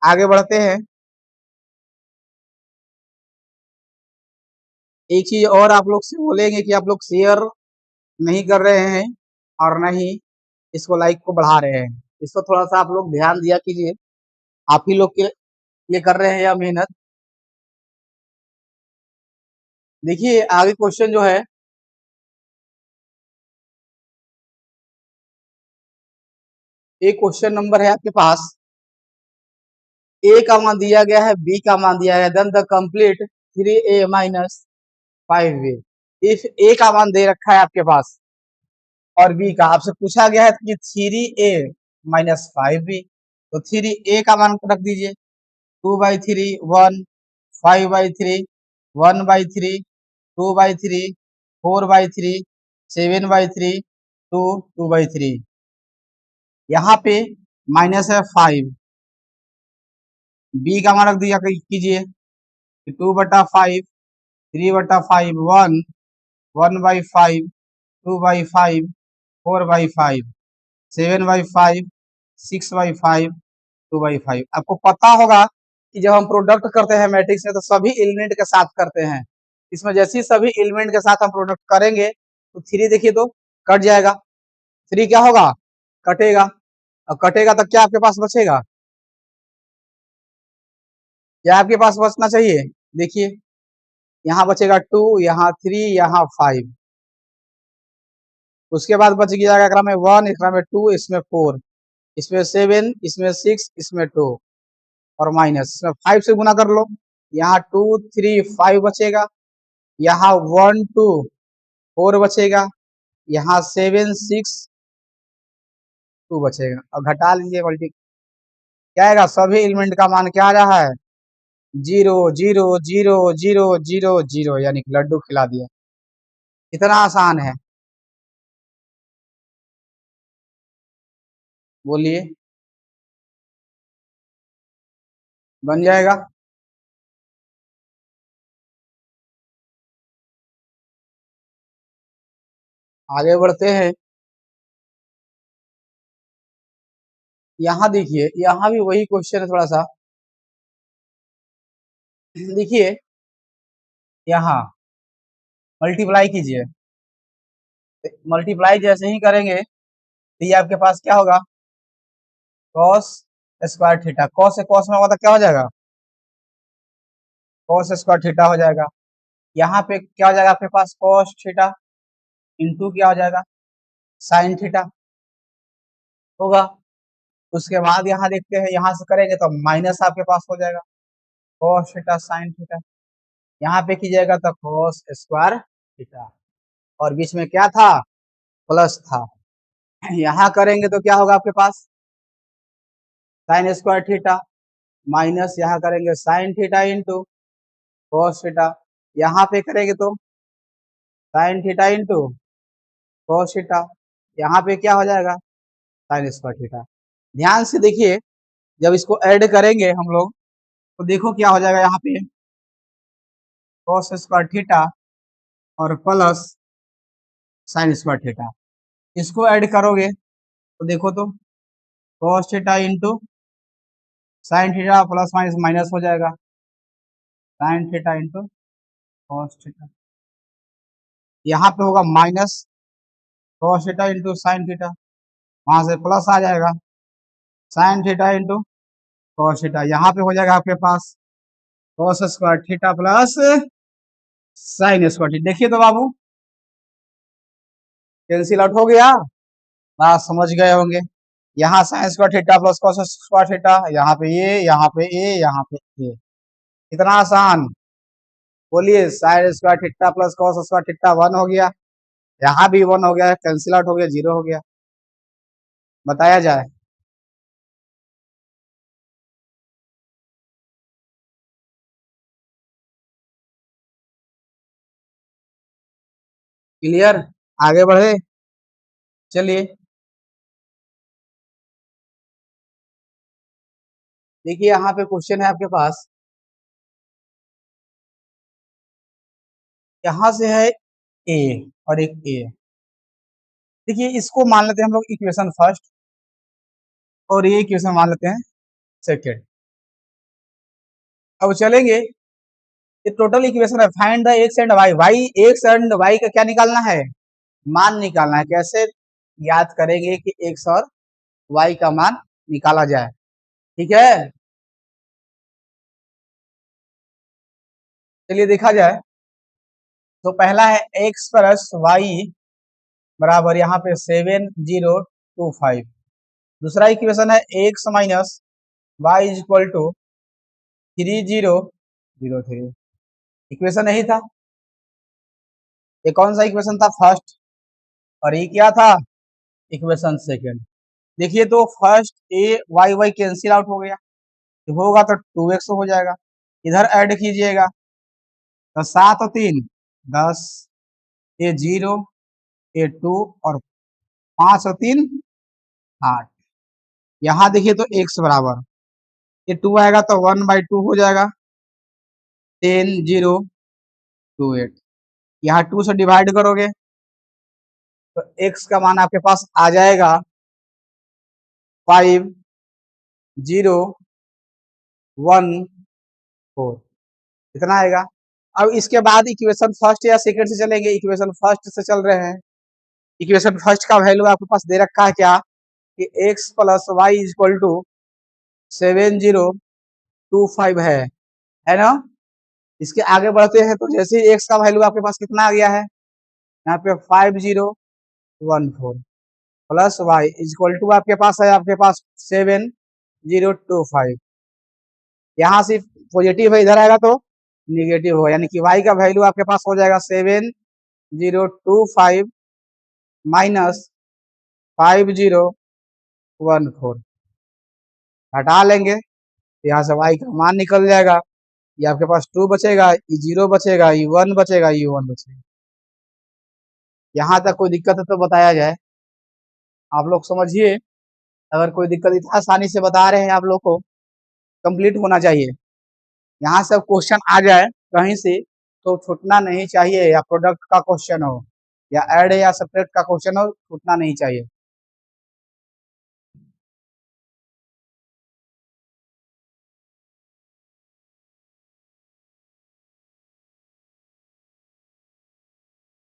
आगे बढ़ते हैं। एक चीज और आप लोग से बोलेंगे कि आप लोग शेयर नहीं कर रहे हैं और नहीं इसको लाइक को बढ़ा रहे हैं, इसको थोड़ा सा आप लोग ध्यान दिया कीजिए, आप ही लोग के लिए कर रहे हैं यह मेहनत। देखिए आगे क्वेश्चन जो है, एक क्वेश्चन नंबर है आपके पास, ए का मान दिया गया है, बी का मान दिया गया है, then the complete 3a minus 5b। If A का मान दे रखा है आपके पास और बी का आपसे पूछा गया है कि 3a माइनस 5b, तो 3a का मान रख दीजिए 2/3 1, 5/3 1/3 2/3 4/3 7/3 2 2/3, यहाँ पे माइनस है 5, बी का मान रख दिया कीजिए 2/5 3/5 1 1/5 2/5 4/5 7/5 6/5 2/5। आपको पता होगा कि जब हम प्रोडक्ट करते हैं मैट्रिक्स में तो सभी एलिमेंट के साथ करते हैं, इसमें जैसे ही सभी एलिमेंट के साथ हम प्रोडक्ट करेंगे तो 3 देखिए तो कट जाएगा, 3 क्या होगा कटेगा, और कटेगा तो क्या आपके पास बचेगा, क्या आपके पास बचना चाहिए, देखिए यहाँ बचेगा 2, यहाँ 3, यहाँ 5, उसके बाद बच जाएगा एकरा में 1, एकरा में 2, इसमें 4, इसमें 7, इसमें 6, इसमें 2, और माइनस इसमें 5 से गुना कर लो, यहाँ 2 3 5 बचेगा, यहाँ 1 2 4 बचेगा, यहाँ 7 6 2 बचेगा, और घटा लीजिए मल्टी, क्या आएगा सभी एलिमेंट का मान क्या आ रहा है 0 0 0 0 0 0, यानी कि लड्डू खिला दिया। इतना आसान है, बोलिए बन जाएगा। आगे बढ़ते हैं। यहाँ देखिए, यहाँ भी वही क्वेश्चन है थोड़ा सा। देखिए यहाँ मल्टीप्लाई कीजिए, मल्टीप्लाई जैसे ही करेंगे तो ये आपके पास क्या होगा, कॉस स्क्वायर थीटा। कॉस से कॉस में होगा तो क्या हो जाएगा, कॉस स्क्वायर थीटा हो जाएगा। यहाँ पे क्या हो जाएगा आपके पास, कॉस थीटा इंटू क्या हो जाएगा, साइन थीटा होगा। उसके बाद यहाँ देखते हैं, यहाँ से करेंगे तो माइनस आपके पास हो जाएगा, कॉस थीटा साइन थीटा। यहाँ पे कीजिएगा तो कॉस स्क्वायर थीटा, और बीच में क्या था, प्लस था। यहाँ करेंगे तो क्या होगा आपके पास, साइन स्क्वायर थीटा माइनस यहाँ करेंगे sign theta into cos theta. यहाँ पे करेंगे तो sign theta into cos theta. यहाँ पे क्या हो जाएगा, साइन स्क्वायर थीटा। ध्यान से देखिए, जब इसको ऐड करेंगे हम लोग तो देखो क्या हो जाएगा, यहाँ पे कॉस स्क्वायर थीटा और प्लस साइन स्क्वायर थीटा। इसको ऐड करोगे तो देखो तो cos theta into sine theta plus minus minus हो जाएगा, sine theta into cos theta. यहाँ पे होगा minus cos theta into sine theta, वहां से प्लस आ जाएगा sine theta into cos theta. यहाँ पे हो जाएगा आपके पास cos square theta plus sine square theta. देखिए तो बाबू कैंसिल आउट हो गया, बात समझ गए होंगे। यहाँ sign square theta plus cos square theta, यहाँ पे ये, यहाँ पे ए, यहाँ पे ए। कितना आसान, बोलिए। Sign square theta plus cos square theta 1 हो गया, यहाँ भी 1 हो गया, कैंसिल आउट हो गया, 0 हो गया। बताया जाए, क्लियर, आगे बढ़े, चलिए। देखिए यहाँ पे क्वेश्चन है आपके पास, यहाँ से है ए और एक ए। देखिए इसको मान लेते हैं हम लोग इक्वेशन फर्स्ट, और ये इक्वेशन मान लेते हैं सेकेंड। अब चलेंगे, ये टोटल इक्वेशन है, find the x and Y. Y, X and Y का क्या निकालना है, मान निकालना है। कैसे याद करेंगे कि एक्स और वाई का मान निकाला जाए, ठीक है। चलिए देखा जाए, तो पहला है एक्स प्लस वाई बराबर यहाँ पे 7025। दूसरा इक्वेशन है X minus Y is equal to 3003। Equation यही था, ये कौन सा इक्वेशन था, फर्स्ट, और ये क्या था, इक्वेशन सेकेंड। देखिए तो first A Y Y cancel out हो गया, तो होगा तो 2x हो जाएगा। इधर ऐड कीजिएगा तो 7 और 3 10, ये 0, ये 2, और 5 और 3 8। यहाँ देखिए तो x बराबर, ये 2 आएगा तो 1/2 हो जाएगा, 10,028। यहाँ 2 से डिवाइड करोगे तो x का मान आपके पास आ जाएगा 5014। इतना आएगा। अब इसके बाद इक्वेशन फर्स्ट या सेकंड से चलेंगे, इक्वेशन फर्स्ट से चल रहे हैं। इक्वेशन फर्स्ट का वैल्यू आपके पास दे रखा है क्या, कि x plus Y is equal to 7025 है ना। इसके आगे बढ़ते हैं तो जैसे ही x का वैल्यू आपके पास कितना आ गया है, यहाँ पे 5014 plus Y is equal to आपके पास है, आपके पास 7025। यहाँ से पॉजिटिव है, इधर आएगा तो निगेटिव होगा, यानी कि y का वैल्यू आपके पास हो जाएगा 7025 माइनस 5014। हटा लेंगे तो यहाँ से y का मान निकल जाएगा, ये आपके पास 2 बचेगा, ये 0 बचेगा, ये 1 बचेगा, ये 1 बचेगा। यहाँ तक कोई दिक्कत है तो बताया जाए, आप लोग समझिए। अगर कोई दिक्कत, इतना आसानी से बता रहे हैं आप लोग को, कंप्लीट होना चाहिए। यहाँ से क्वेश्चन आ जाए कहीं से तो छूटना नहीं चाहिए, या प्रोडक्ट का क्वेश्चन हो या ऐड या सब्ट्रैक्ट का क्वेश्चन हो, छूटना नहीं चाहिए।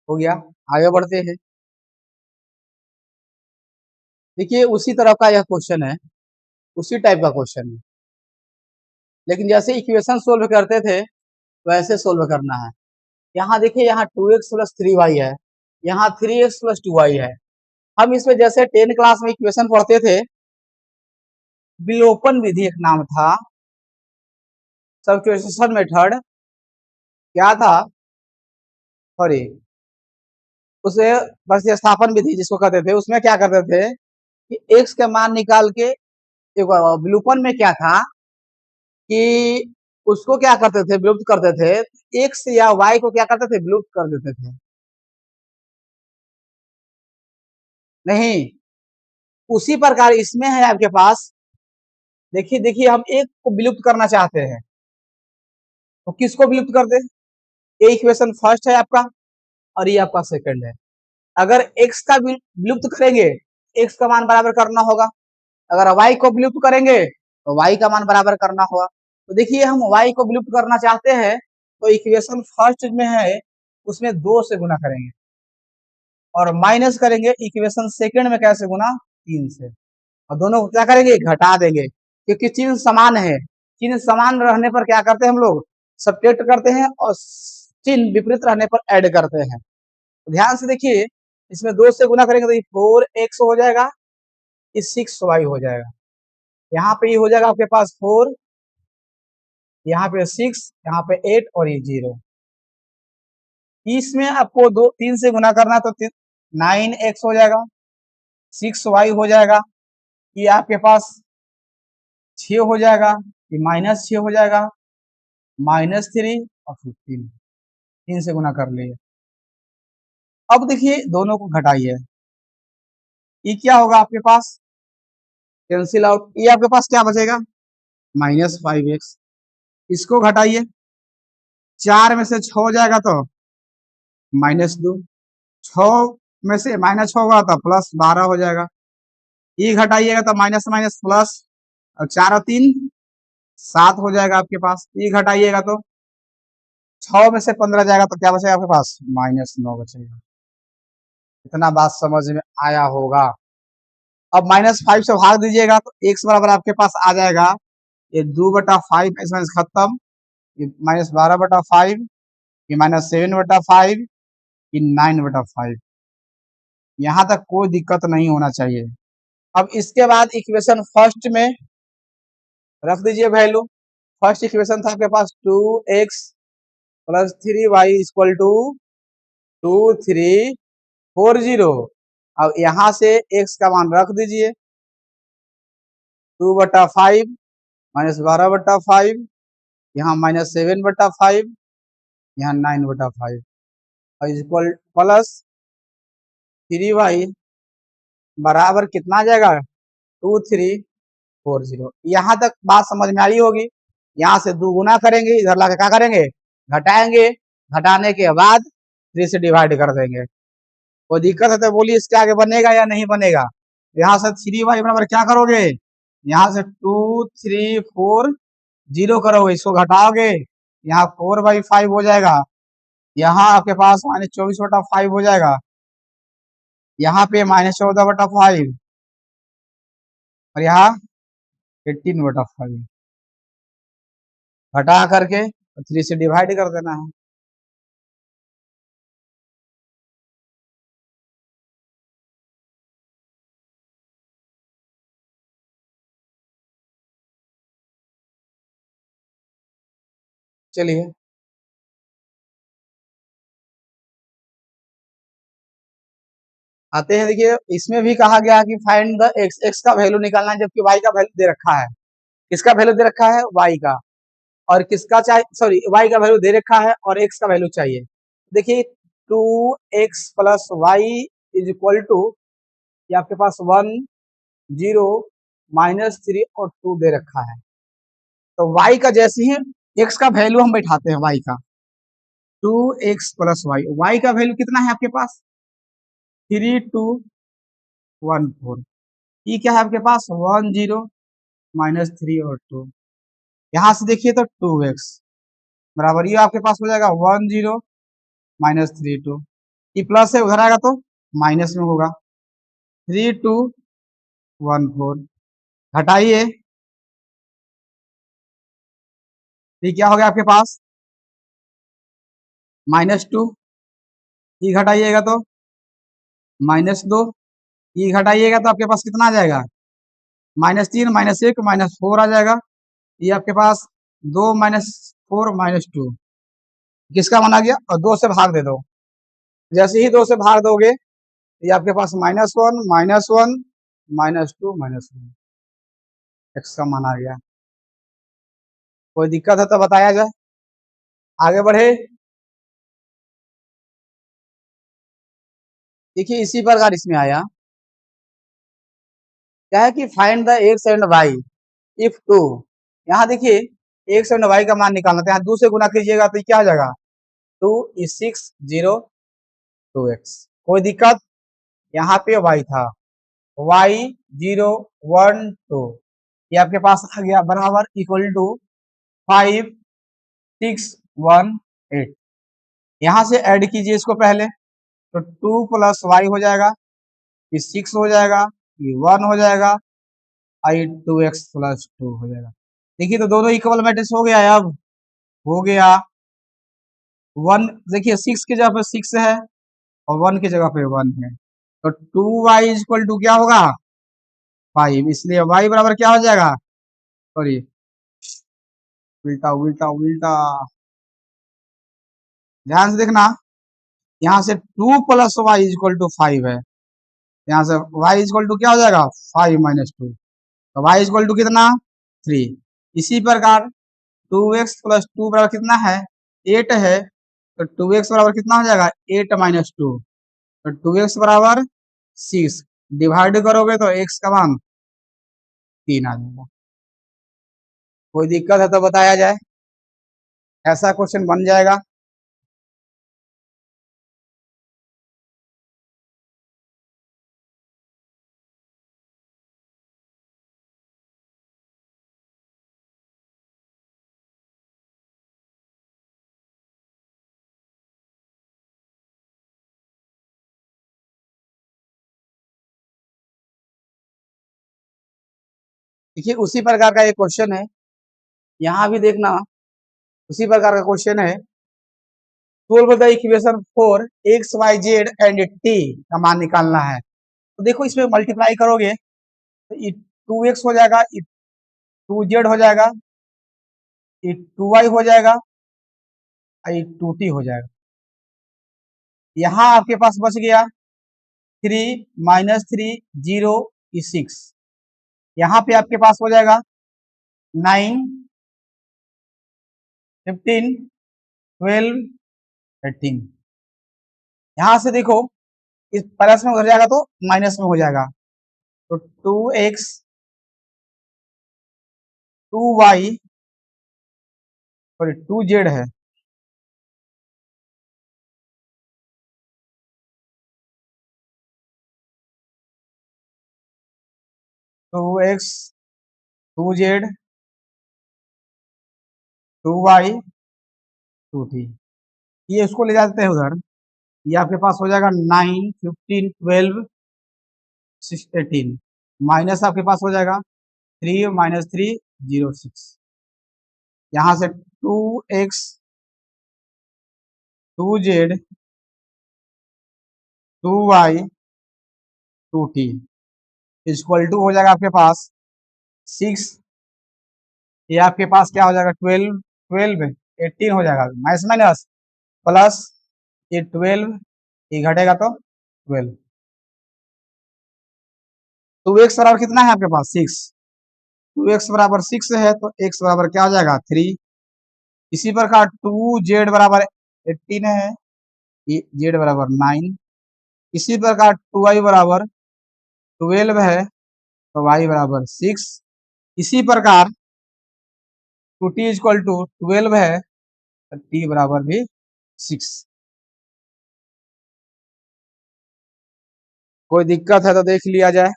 हो गया। आगे बढ़ते हैं। देखिए उसी तरह का यह क्वेश्चन है, उसी टाइप का क्वेश्चन है, लेकिन जैसे इक्वेशन सोल्व करते थे वैसे सोल्व करना है। यहाँ देखिए, यहाँ 2x प्लस 3y है, यहाँ 3x प्लस 2y है। हम इसमें जैसे 10 क्लास में इक्वेशन पढ़ते थे, विलोपन विधि एक नाम था, सब्स्टिट्यूशन मेथड क्या था, सॉरी, उसे प्रतिस्थापन विधि जिसको कहते थे, उसमें क्या करते थे कि x का मान निकाल के, विलोपन में क्या था कि उसको क्या करते थे, विलुप्त करते थे, x या y को क्या करते थे, विलुप्त कर देते थे। नहीं, उसी प्रकार इसमें है आपके पास। देखिए देखिए, हम एक को विलुप्त करना चाहते हैं तो किसको विलुप्त कर दे, ये इक्वेशन फर्स्ट है आपका और ये आपका सेकंड है। अगर x का विलुप्त करेंगे, x का मान बराबर करना होगा, अगर y को विलुप्त करेंगे तो y का मान बराबर करना होगा। तो देखिए हम y को विलुप्त करना चाहते हैं तो इक्वेशन फर्स्ट में है उसमें 2 से गुना करेंगे और माइनस करेंगे इक्वेशन सेकंड में कैसे गुना, 3 से, और दोनों को क्या करेंगे, घटा देंगे, क्योंकि चिन्ह समान है। चिन्ह समान रहने पर क्या करते हैं हम लोग, सब्ट्रैक्ट करते हैं, और चिन्ह विपरीत रहने पर ऐड करते हैं। तो ध्यान से देखिए, इसमें 2 से गुना करेंगे तो ये 4x हो जाएगा, ये 6y हो जाएगा। यहाँ पे ये हो जाएगा आपके पास 4, यहाँ पे 6, यहाँ पे 8 और ये 0। इसमें आपको 3 से गुना करना तो 9x हो जाएगा, 6y हो जाएगा, ये आपके पास 6 हो जाएगा, ये -6 हो जाएगा, -3 और 15, 3 से गुना कर लिए। अब देखिए दोनों को घटाइए, ये क्या होगा आपके पास, कैंसिल आउट, ये आपके पास क्या बचेगा, -5x। इसको घटाइए, 4 में से 6 हो जाएगा तो -2, 6 में से -6 होगा तो +12 हो जाएगा। ये घटाइएगा तो माइनस माइनस प्लस, और 4 और 3 7 हो जाएगा आपके पास। ये घटाइएगा तो 6 में से 15 जाएगा तो क्या बचेगा आपके पास, -9 बचेगा। इतना बात समझ में आया होगा। अब -5 से भाग दीजिएगा तो x बराबर आपके पास आ जाएगा, ये 2/5 इसमें खत्म, ये -12/5, ये -7/5, ये 9/5। यहाँ तक कोई दिक्कत नहीं होना चाहिए। अब इसके बाद इक्वेशन फर्स्ट में रख दीजिए वैल्यू। फर्स्ट इक्वेशन था आपके पास 2x plus 3y equal to 2340। अब यहाँ से x का मान रख दीजिए, 2/5 -12/5, यहाँ -7/5, यहाँ 9/5 और इक्वल प्लस 3y बराबर कितना आ जाएगा, 2340। यहाँ तक बात समझ में आई होगी। यहाँ से 2 गुना करेंगे, इधर लाके क्या करेंगे, घटाएंगे, घटाने के बाद 3 से डिवाइड कर देंगे। कोई दिक्कत है तो बोलिए, इसके आगे बनेगा या नहीं बनेगा। यहाँ से 3y बराबर क्या करोगे, यहाँ से 2340 करोगे, इसको घटाओगे, यहाँ 4/5 हो जाएगा, यहाँ आपके पास -24/5 हो जाएगा, यहाँ पे -14/5 और यहाँ 18/5, घटा करके 3 से डिवाइड कर देना है। चलिए आते हैं। देखिए इसमें भी कहा गया कि फाइंड द x का वैल्यू निकालना है, जबकि y का वैल्यू दे रखा है। किसका वैल्यू दे रखा है, y का, और किसका चाहिए, सॉरी, y का वैल्यू दे रखा है और x का वैल्यू चाहिए। देखिए 2x plus Y is equal to, ये आपके पास 1 0 -3 और 2 दे रखा है। तो y का जैसे ही x का वैल्यू हम बैठाते हैं, y का 2x प्लस y का वैल्यू कितना है आपके पास, 3214। ये क्या है आपके पास, 1 0 -3 और 2। यहाँ से देखिए तो 2x बराबर, ये आपके पास हो जाएगा 1 0 -3 2। ये प्लस है, उधर आएगा तो माइनस में होगा। 3214 घटाइए, ये क्या हो गया आपके पास -2। ये घटाइएगा तो -2। ये घटाइएगा तो आपके पास कितना आ जाएगा, -3 -1 -4 आ जाएगा। ये आपके पास 2 -4 -2 किसका मान आ गया, और 2 से भाग दे दो। जैसे ही 2 से भाग दोगे, ये आपके पास -1 -1 -2 -1 एक्स का मान आ गया। कोई दिक्कत है तो बताया जाए, आगे बढ़े। देखिए इसी प्रकार इसमें आया, क्या है कि find the x and y if two. यहाँ देखिए एक्स एंड वाई का मान निकालना था, यहाँ 2 से गुना कीजिएगा तो क्या हो जाएगा, 2 6 0 2 एक्स। कोई दिक्कत, यहाँ पे वाई था, वाई 0 1 2, ये आपके पास आ गया बराबर इक्वल टू 5 6 1 8। यहाँ से ऐड कीजिए इसको पहले, तो 2 प्लस वाई हो जाएगा, फिर 6 हो जाएगा, फिर 1 हो जाएगा, आई 2x+2 हो जाएगा। देखिए तो दोनों इक्वल मैट्रिक्स हो गया है, अब हो गया। 1 देखिए 6 की जगह पे 6 है और 1 की जगह पे 1 है, तो 2y इक्वल टू क्या होगा 5, इसलिए y बराबर क्या हो जाएगा, सॉरी उल्टा उल्टा उल्टा, ध्यान से देखना। यहाँ से 2 प्लस वाई इक्वल टू 5 है, यहाँ से y इक्वल टू क्या हो जाएगा 5 - 2, तो y इक्वल टू कितना 3। इसी प्रकार 2x+2 बराबर कितना है 8 है, तो 2x बराबर कितना हो जाएगा 8 - 2, तो 2x बराबर 6। डिवाइड करोगे तो x का मान 3 आ जाएगा। कोई दिक्कत है तो बताया जाए, ऐसा क्वेश्चन बन जाएगा। देखिए उसी प्रकार का एक क्वेश्चन है, यहाँ भी देखना उसी प्रकार का क्वेश्चन है। Solve the equation for x y z and t का मान निकालना है। तो देखो इसमें मल्टीप्लाई करोगे तो ये 2x हो जाएगा, ये 2z हो जाएगा, ये 2y हो जाएगा, और ये 2t हो जाएगा। यहाँ आपके पास बच गया 3 - 3 0 6। यहाँ पे आपके पास हो जाएगा 9 15 12 13। यहाँ से देखो इस प्लस में उधर जाएगा तो माइनस में हो जाएगा, तो 2x 2y सॉरी 2z है, 2x 2z 2y 2t। ये उसको ले जाते हैं उधर, ये आपके पास हो जाएगा 9 15 12 18, माइनस आपके पास हो जाएगा 3 - 3 0 6। यहाँ से 2x 2z 2y 2t equal to हो जाएगा आपके पास 6। ये आपके पास क्या हो जाएगा 12 12 18 हो जाएगा, माइनस माइनस प्लस, ये 12 ये घटेगा तो 12। टू एक्स बराबर कितना है आपके पास 6, 2x बराबर 6 है तो x बराबर क्या हो जाएगा 3। इसी प्रकार 2z बराबर 18 है, z बराबर 9। इसी प्रकार 2y बराबर 12 है तो y बराबर 6। इसी प्रकार 2t इक्वल टू 12 है तो t बराबर भी 6। कोई दिक्कत है तो देख लिया जाए।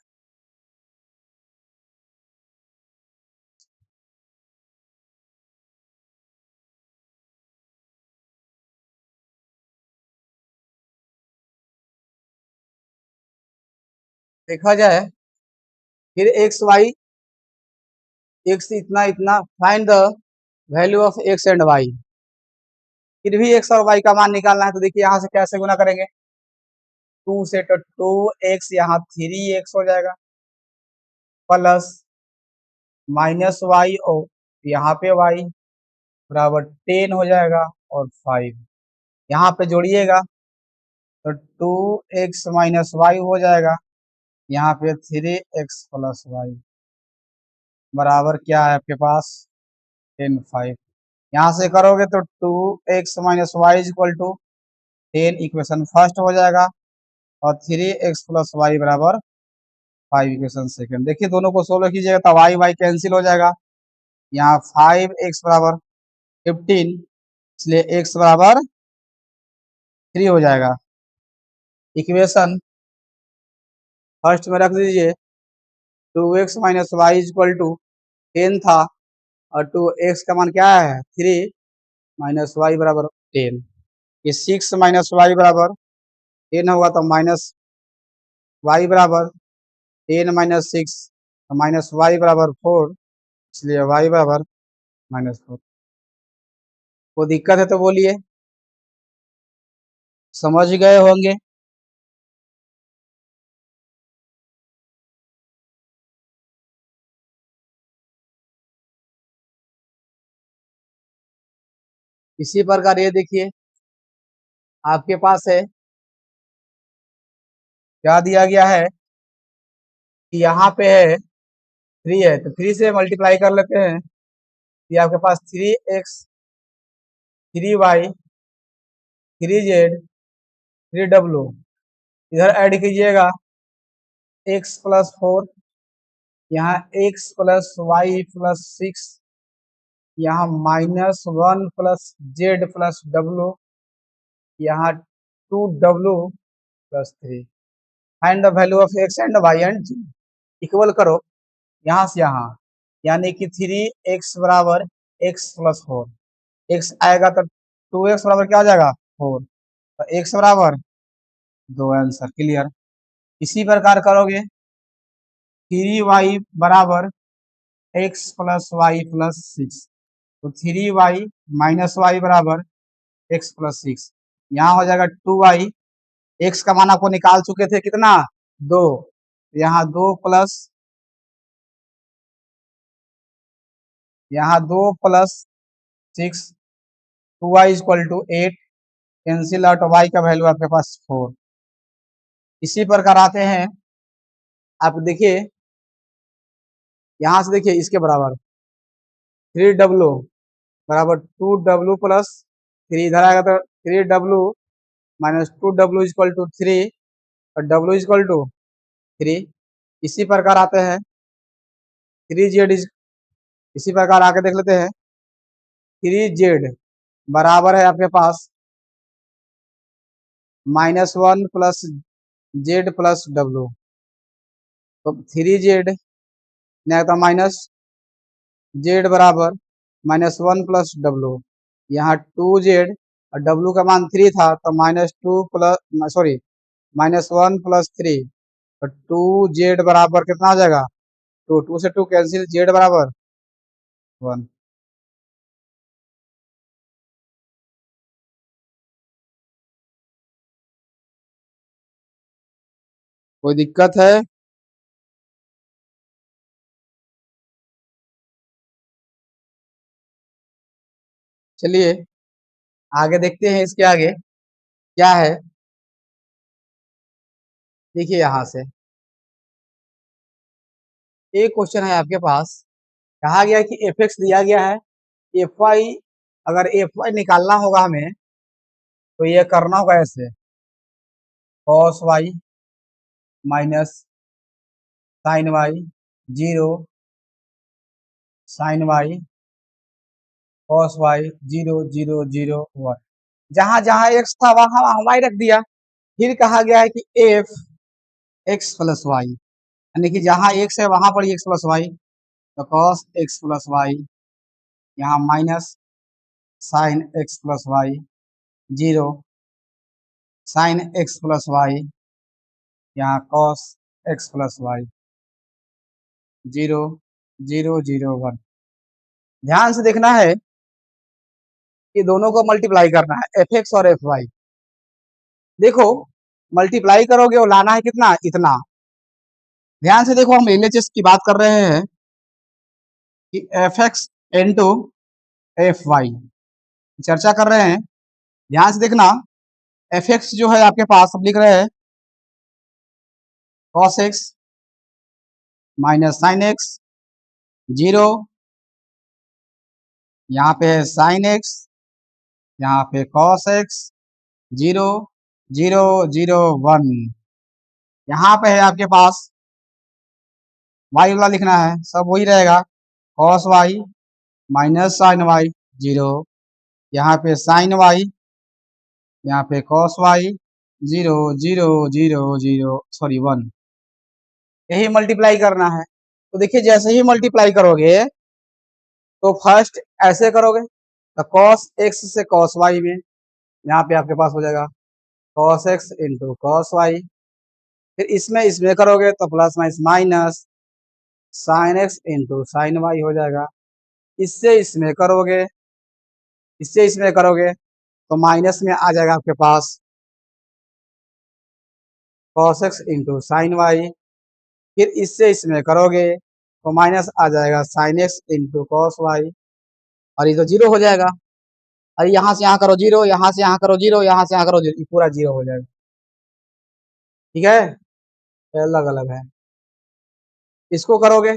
देखा जाए फिर एक्स वाई, एक्स इतना इतना, find the value of x and y. फिर भी एक्स और वाई का मान निकालना है, तो देखिए यहाँ से कैसे गुना करेंगे, 2 से, तो 2x यहाँ 3x हो जाएगा, प्लस माइनस वाई और यहाँ पे y बराबर 10 हो जाएगा, और 5 यहाँ पे जोड़िएगा तो 2x माइनस वाई हो जाएगा, यहाँ पे 3x प्लस वाई बराबर क्या है आपके पास 10, 5। यहाँ से करोगे तो 2x minus y equal to 10 equation first हो जाएगा, और 3x प्लस वाई बराबर 5 इक्वेशन सेकंड। देखिए दोनों को सोल्व कीजिएगा तो वाई वाई कैंसिल हो जाएगा, यहाँ 5x बराबर 15, इसलिए x बराबर 3 हो जाएगा। इक्वेशन फर्स्ट में रख दीजिए, 2x minus y equal to 10 था, और 2x का मान क्या है 3, माइनस वाई बराबर 10। ये 6 माइनस वाई बराबर 10 होगा, तो माइनस वाई बराबर 10 माइनस 6, माइनस वाई बराबर 4, इसलिए वाई बराबर -4। वो दिक्कत है तो बोलिए, समझ गए होंगे। इसी प्रकार ये देखिए आपके पास है, क्या दिया गया है कि यहाँ पे है 3 है, तो 3 से मल्टीप्लाई कर लेते हैं, ये आपके पास 3x 3y 3z 3w, इधर ऐड कीजिएगा x प्लस 4, यहाँ x प्लस वाई प्लस 6, यहाँ -1 प्लस z प्लस w, यहाँ 2w plus 3। Find the value of x and y and z। Equal करो यहाँ से यहाँ, यानी कि 3x बराबर x प्लस 4, x आएगा तो 2x बराबर क्या हो जाएगा 4, तो x बराबर 2, आंसर क्लियर। इसी प्रकार करोगे 3y बराबर x प्लस वाई प्लस 6, तो 3y माइनस वाई बराबर x प्लस 6, यहाँ हो जाएगा 2y, x का मान आपको निकाल चुके थे कितना 2, यहाँ 2 प्लस, यहाँ 2 plus 6, 2y equal to 8, cancel out, y का वैल्यू आपके पास 4। इसी प्रकार आते हैं, आप देखिए यहाँ से देखिए इसके बराबर 3w बराबर 2w प्लस 3, इधर आएगा तो 3w minus 2w equal to 3, और w इक्वल टू 3। इसी प्रकार आते हैं 3z, इसी प्रकार आके देख लेते हैं 3z बराबर है आपके पास -1 प्लस z प्लस w, तो 3z नहीं आता माइनस z बराबर -1 प्लस w, यहाँ 2z और w का मान 3 था, तो -2 प्लस, सॉरी -1 प्लस 3, तो 2z बराबर कितना हो जाएगा 2, 2 से 2 कैंसिल, z बराबर 1। कोई दिक्कत है? चलिए आगे देखते हैं, इसके आगे क्या है। देखिए यहाँ से एक क्वेश्चन है आपके पास, कहा गया कि एफ एक्स दिया गया है, एफ वाई, अगर एफ वाई निकालना होगा हमें तो ये करना होगा ऐसे, cos y minus sine y, zero sine y cos y, zero zero zero 1। जहां जहां एक्स था वहां वहां वाई रख दिया। फिर कहा गया है कि एफ एक्स प्लस वाई, यानी कि जहां एक्स है वहां पर एक्स प्लस वाई, तो कॉस एक्स प्लस वाई, यहाँ minus sine x plus y, zero sine x plus y, यहाँ कॉस एक्स प्लस वाई, 0 0 0 1। ध्यान से देखना है कि दोनों को मल्टीप्लाई करना है, एफ एक्स और एफ वाई। देखो मल्टीप्लाई करोगे और लाना है कितना, इतना। ध्यान से देखो, हम एलएचएस की बात कर रहे हैं कि f x into F y चर्चा कर रहे हैं। ध्यान से देखना, एफ एक्स जो है आपके पास अब लिख रहे हैं cos x minus sine x, 0, यहाँ पे है साइन एक्स, यहाँ पे कॉस एक्स, 0 0 0 1। यहाँ पे है आपके पास वाई वाला लिखना है, सब वही रहेगा, cos y minus sine y, 0, यहाँ पे साइन वाई, यहाँ पे कॉस वाई, 0 0 0 0 सॉरी 1। यही मल्टीप्लाई करना है। तो देखिए जैसे ही मल्टीप्लाई करोगे तो फर्स्ट ऐसे करोगे तो कॉस एक्स से कॉस वाई में, यहाँ पे आपके पास हो जाएगा cos x into cos y. फिर इसमें इसमें करोगे तो plus minus minus sine x into sine y हो जाएगा। इससे इसमें करोगे, इससे इसमें करोगे तो माइनस में आ जाएगा आपके पास cos x into sine Y. फिर इससे इसमें करोगे तो माइनस आ जाएगा sine x into cos Y, और ये तो 0 हो जाएगा। और यहाँ से यहाँ करो 0, यहाँ से यहाँ करो 0, यहाँ से यहाँ करो 0, पूरा 0 हो जाएगा। ठीक है, अलग अलग है। इसको करोगे,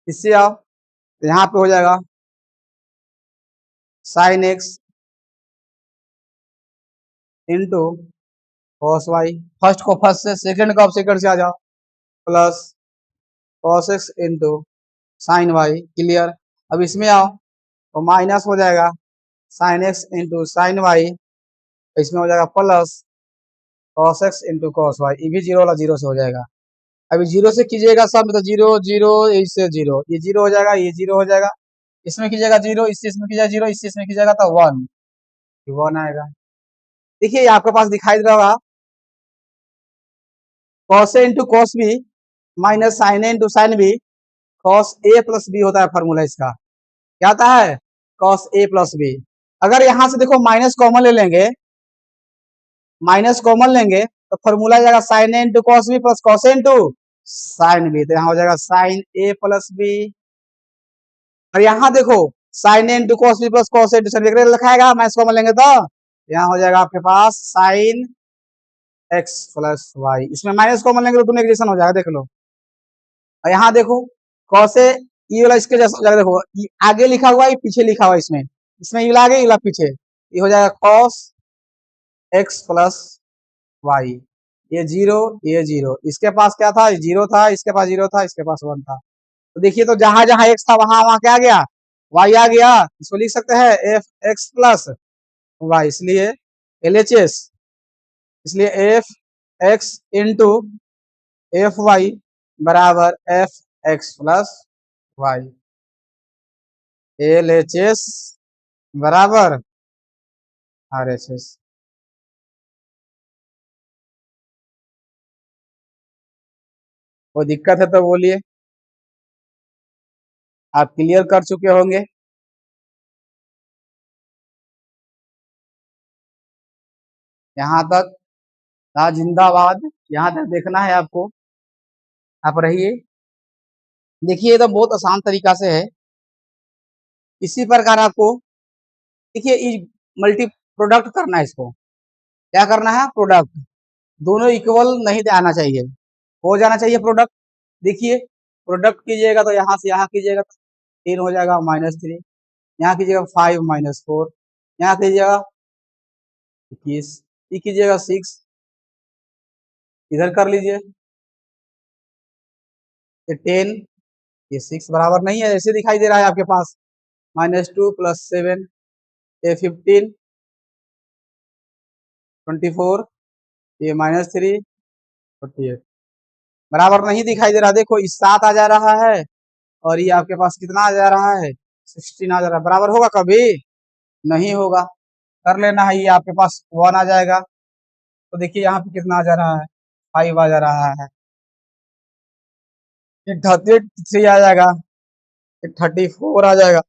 इससे आओ तो यहाँ पे हो जाएगा sine x into cos y. First को फर्स्ट से, सेकंड को आप सेकंड से आ जाओ, plus cos x into sine y. Clear. अब इसमें आओ तो माइनस हो जाएगा sine x into sine y, इसमें हो जाएगा plus cos x into cos y. ये भी 0 वाला 0 से हो जाएगा। अभी 0 से कीजिएगा सब, तो 0 0 इससे 0, ये 0 हो जाएगा, ये 0 हो जाएगा। इसमें कीजिएगा 0, इससे इसमें कीजिएगा 0, इससे इसमें कीजिएगा तो 1, 1 आएगा। देखिए आपके पास दिखाई दे रहा होगा cos A into cos B minus sine A into sine B, cos A plus B होता है फॉर्मूला इसका। क्या आता है, कॉस ए प्लस बी। अगर यहां से देखो माइनस कॉमन ले लेंगे, माइनस कॉमन लेंगे तो फॉर्मूला जाएगा sine A into cos B plus cos A into sine B, तो यहाँ हो जाएगा साइन ए प्लस बी। और यहाँ देखो sine A into cos B plus cos A into sine B लिखाएगा, माइनस कॉमन लेंगे तो यहाँ हो जाएगा आपके पास साइन एक्स प्लस वाई। इसमें माइनस कॉमन लेंगे तो दोनों इक्वेशन हो जाएगा, देख लो। और यहाँ देखो कॉस ए, ये वाला इसके जैसा हो जाएगा, देखो ये आगे लिखा हुआ है, पीछे लिखा हुआ है, इसमें इसमें ये आगे, ये पीछे, ये हो जाएगा कॉस एक्स प्लस वाई। ये 0, ये 0, इसके पास क्या था, 0 था, इसके पास 0 था, इसके पास 1 था। तो देखिए तो जहां जहां एक्स था वहां वहां क्या आ गया, वाई आ गया। इसको लिख सकते हैं एफ एक्स प्लस वाई, इसलिए एलएचएस, इसलिए F x into F Y बराबर F X plus Y. LHS बराबर आरएचएस। कोई दिक्कत है तो बोलिए, आप क्लियर कर चुके होंगे। यहाँ तक था जिंदाबाद, यहाँ तक देखना है आपको, आप रहिए। देखिए ये तो बहुत आसान तरीका से है। इसी प्रकार आपको देखिए मल्टी प्रोडक्ट करना है, इसको क्या करना है, प्रोडक्ट। दोनों इक्वल नहीं आना चाहिए, हो जाना चाहिए प्रोडक्ट। देखिए प्रोडक्ट कीजिएगा तो यहाँ से यहाँ कीजिएगा तो 3 हो जाएगा -3, यहाँ कीजिएगा 5 -4, यहाँ कीजिएगा 21, ये कीजिएगा 6, इधर कर लीजिए ये 10, ये 6 बराबर नहीं है, ऐसे दिखाई दे रहा है आपके पास, -2 + 7, ये 15, 24, ये -3, 48 बराबर नहीं दिखाई दे रहा। देखो इस 7 आ जा रहा है और ये आपके पास कितना आ जा रहा है, 16 आ जा रहा है, बराबर होगा कभी नहीं होगा। कर लेना है, ये आपके पास 1 आ जाएगा। तो देखिए यहाँ पे कितना आ जा रहा है, 5 आ जा रहा है। ये 33 आ जाएगा, ये 34 आ जाएगा,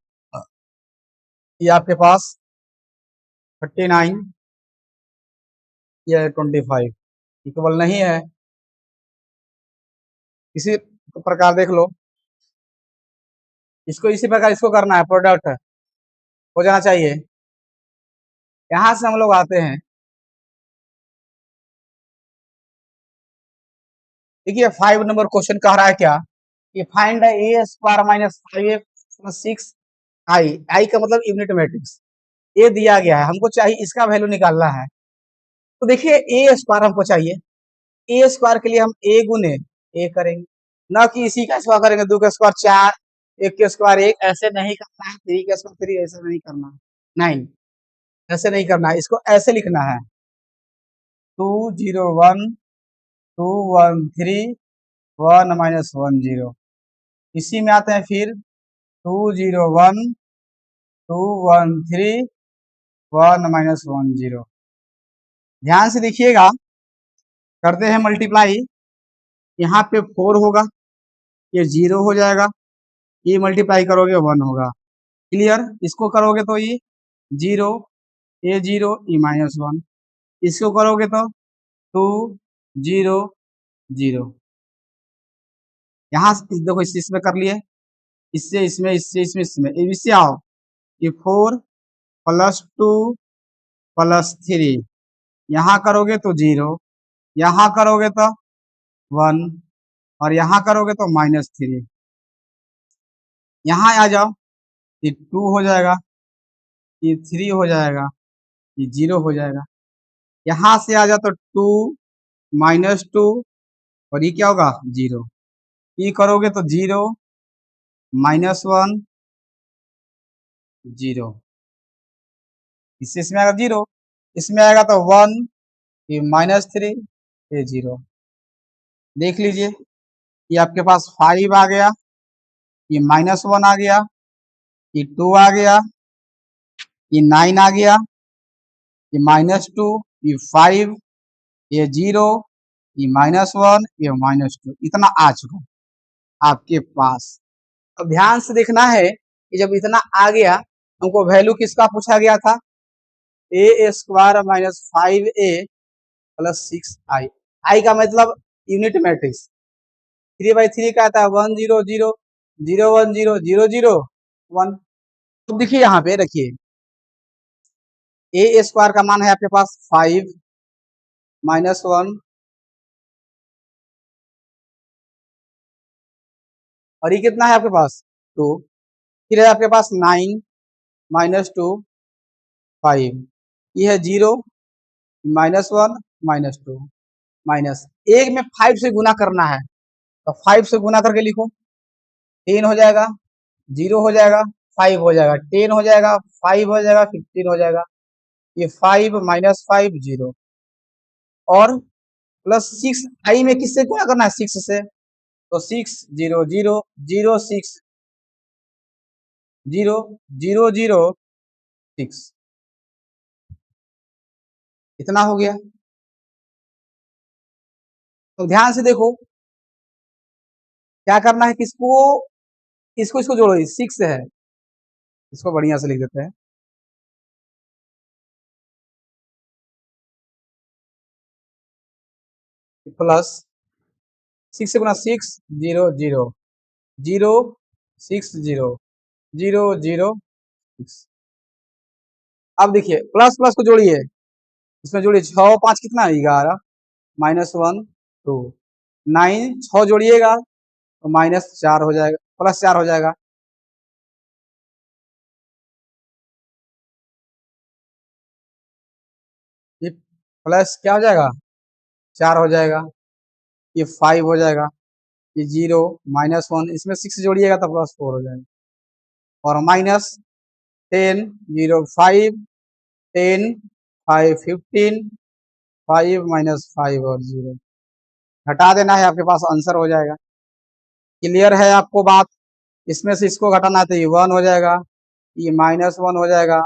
ये आपके पास 39, ये 25 इक्वल नहीं है। इसी प्रकार देख लो, इसको इसी प्रकार इसको करना है, प्रोडक्ट हो जाना चाहिए। यहां से हम लोग आते हैं, देखिए 5 नंबर क्वेश्चन कह रहा है क्या कि फाइंड ए स्क्वायर माइनस 5 प्लस 6 आई, आई का मतलब यूनिट मैट्रिक्स, ये दिया गया है, हमको चाहिए इसका वैल्यू निकालना है। तो देखिए ए स्क्वायर हमको चाहिए, ए स्क्वायर के लिए हम ए गुने ए करेंगे, न कि इसी का स्क्वायर करेंगे, 2 का स्क्वायर 4, 1 के स्क्वायर 1, ऐसे नहीं करना है, 3 का स्क्वायर 3, ऐसे नहीं करना है, नहीं ऐसे नहीं करना है, इसको ऐसे लिखना है 2 0 1 2 1 3 1 माइनस 1 0। इसी में आते हैं फिर 2 0 1 2 1 3 1 माइनस 1 0। ध्यान से देखिएगा, करते हैं मल्टीप्लाई, यहाँ पे 4 होगा, ये 0 हो जाएगा, ये मल्टीप्लाई करोगे 1 होगा, क्लियर। इसको करोगे तो ये 0, ये 0, ये माइनस 1, इसको करोगे तो 2 0 0। यहाँ से देखो, इसमें कर लिए, इससे इसमें, इससे इसमें, इसमें इससे आओ, ये 4 प्लस 2 प्लस 3, यहाँ करोगे तो 0, यहाँ करोगे तो 1, और यहाँ करोगे तो -3। यहाँ आ जाओ, ये 2 हो जाएगा, ये 3 हो जाएगा, ये 0 हो जाएगा। यहाँ से आ जाओ तो 2 -2, और ये क्या होगा 0, ये करोगे तो 0 -1 0, इससे इसमें आएगा 0, इसमें आएगा तो 1, ये -3, ये 0। देख लीजिए, ये आपके पास 5 आ गया, ये -1 आ गया, ये 2 आ गया, ये 9 आ गया, ये -2, ये 5, ये 0, ये -1, ये -2, इतना आ चुका आपके पास। अब ध्यान से देखना है कि जब इतना आ गया, हमको वैल्यू किसका पूछा गया था, A square minus 5a plus 6i, I का मतलब यूनिट मैट्रिक्स, 3/3 का आता है 1 0 0 0 1 0 0 0 1। तो देखिए यहाँ पे रखिए, ए स्क्वायर का मान है आपके पास 5 -1, और ये कितना है आपके पास 2, फिर है आपके पास 9 -2 5, ये है 0 -1 -2, माइनस एक में 5 से गुना करना है, तो 5 से गुना करके लिखो, 10 हो जाएगा, 0 हो जाएगा, 5 हो जाएगा, 10 हो जाएगा, 5 हो जाएगा, 15 हो जाएगा, ये 5 -5 0, और प्लस 6 आई में किससे गुणा करना है 6 से, तो 6 0 0 0 6 0 0 0 6, इतना हो गया। तो ध्यान से देखो क्या करना है, किसको, इसको इसको जोड़ो, 6 है, इसको बढ़िया से लिख देते हैं, प्लस 6 से गुना 6 0 0 0 6 0 0 0 6। अब देखिए प्लस प्लस को जोड़िए, इसमें जोड़िए 6 5 कितना है 11, -1 2, 9 6 जोड़िएगा तो -4 हो जाएगा, +4 हो जाएगा, ये प्लस क्या हो जाएगा 4 हो जाएगा, ये 5 हो जाएगा, ये 0 -1, इसमें 6 जोड़िएगा तो +4 हो जाएगा, और -10 0 5 10 5 15 5 -5 और 0, घटा देना है, आपके पास आंसर हो जाएगा। क्लियर है आपको बात, इसमें से इसको घटाना है तो ये 1 हो जाएगा, ये -1 हो जाएगा,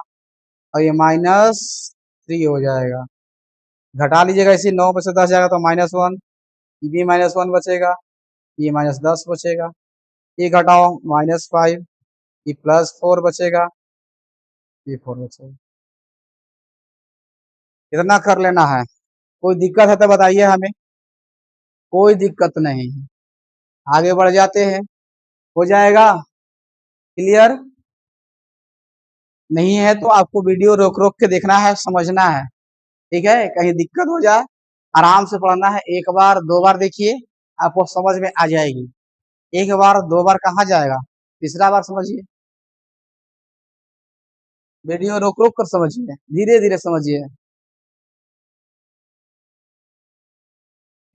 और ये -3 हो जाएगा, घटा लीजिएगा, इसी 9 में से 10 जाएगा तो -1, ये भी -1 बचेगा, ये -10 बचेगा, ये घटाओ -5, ये +4 बचेगा, ये 4 बचेगा। इतना कर लेना है। कोई दिक्कत है तो बताइए हमें। कोई दिक्कत नहीं है, आगे बढ़ जाते हैं। हो जाएगा क्लियर? नहीं है तो आपको वीडियो रोक रोक के देखना है, समझना है, ठीक है? कहीं दिक्कत हो जाए आराम से पढ़ना है। एक बार दो बार देखिए, आपको समझ में आ जाएगी। एक बार दो बार कहाँ जाएगा, तीसरा बार समझिए। वीडियो रोक रोक कर समझिए, धीरे धीरे समझिए।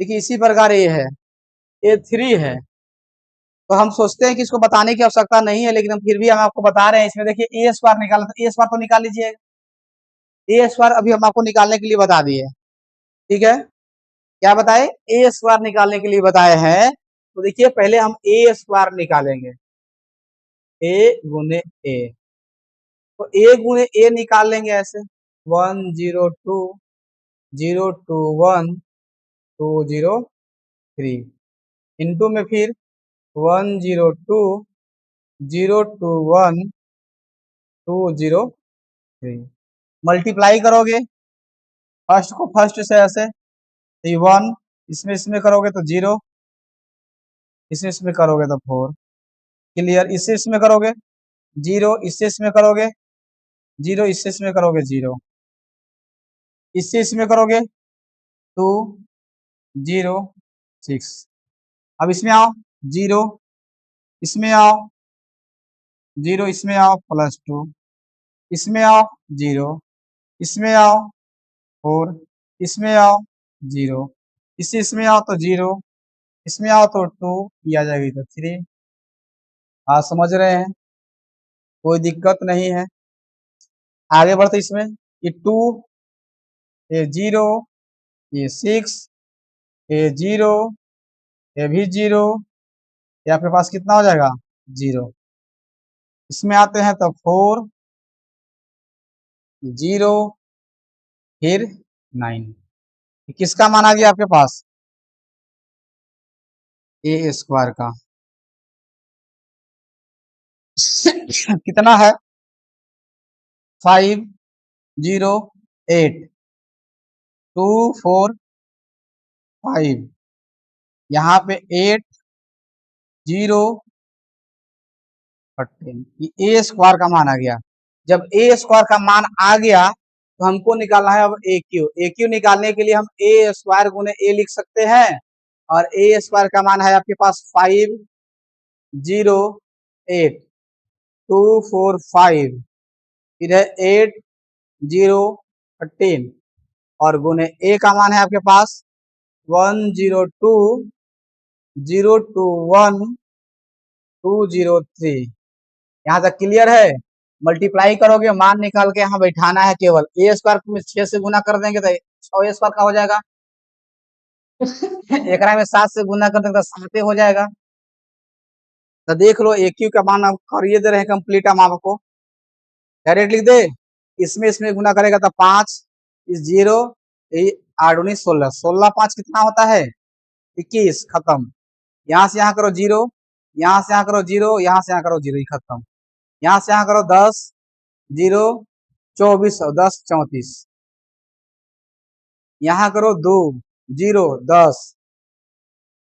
देखिए इसी प्रकार ये है, ये 3 है, तो हम सोचते हैं कि इसको बताने की आवश्यकता नहीं है, लेकिन हम फिर भी हम आपको बता रहे हैं। इसमें देखिए ए स्क्वायर निकालना, तो ए स्क्वायर तो निकाल लीजिए। ए स्क्वायर अभी हम आपको निकालने के लिए बता दिए, ठीक है? क्या बताए? ए स्क्वायर निकालने के लिए बताए हैं। तो देखिए पहले हम ए स्क्वायर निकालेंगे, ए गुने ए। तो ए गुने ए निकाल लेंगे ऐसे, 102 021 203 इंटू में फिर 102 021 203 मल्टीप्लाई करोगे फर्स्ट को फर्स्ट से ऐसे, तो ये 1 इसमें इसमें करोगे तो 0, इसमें इसमें करोगे तो 4। क्लियर? इससे इसमें करोगे 0, इससे इसमें करोगे 0, इससे इसमें करोगे 0, इससे इसमें करोगे 2 0 6। अब इसमें आओ 0, इसमें आओ 0, इसमें आओ +2, इसमें आओ 0, इसमें आओ 4, इसमें आओ 0, इसमें आओ तो 0, इसमें आओ तो 2, ये आ जाएगी तो 3। आप समझ रहे हैं, कोई दिक्कत नहीं है। आगे बढ़ते इसमें, ये 2, ये 0, ये 6, ये 0, ये भी 0, ये आपके पास कितना हो जाएगा 0। इसमें आते हैं तो 4 0 फिर 9। किसका मान आ गया आपके पास? ए स्क्वायर का। कितना है? 508 245, यहाँ पे 8 0 13, ये ए स्क्वायर का मान आ गया। जब ए स्क्वायर का मान आ गया तो हमको निकालना है अब ए क्यू। ए क्यू निकालने के लिए हम ए स्क्वायर गुने ए लिख सकते हैं, और ए स्क्वायर का मान है आपके पास 508 245, फिर है 8 0 13, और गुने ए का मान है आपके पास 102 021 203। यहाँ तक क्लियर है? मल्टीप्लाई करोगे, मान निकाल के यहाँ बैठाना है केवल। ए स्क्वायर में 6 से गुना कर देंगे तो 6 ए स्क्वायर का हो जाएगा। एक में 7 से गुना कर देंगे तो 7 हो जाएगा। तो देख लो ए क्यू का मान आप करिए दे रहे हैं कंप्लीट हम आपको। डायरेक्ट लिख दे, इसमें इसमें गुना करेगा तो 5, इस 0 8 19 16, 16 5 कितना होता है 21, खत्म। यहाँ से यहाँ करो 0, यहाँ से यहाँ करो 0, यहाँ से यहाँ करो 0, खत्म। यहाँ से यहाँ करो 10 0 24 और 10 34, यहाँ करो 2 0 10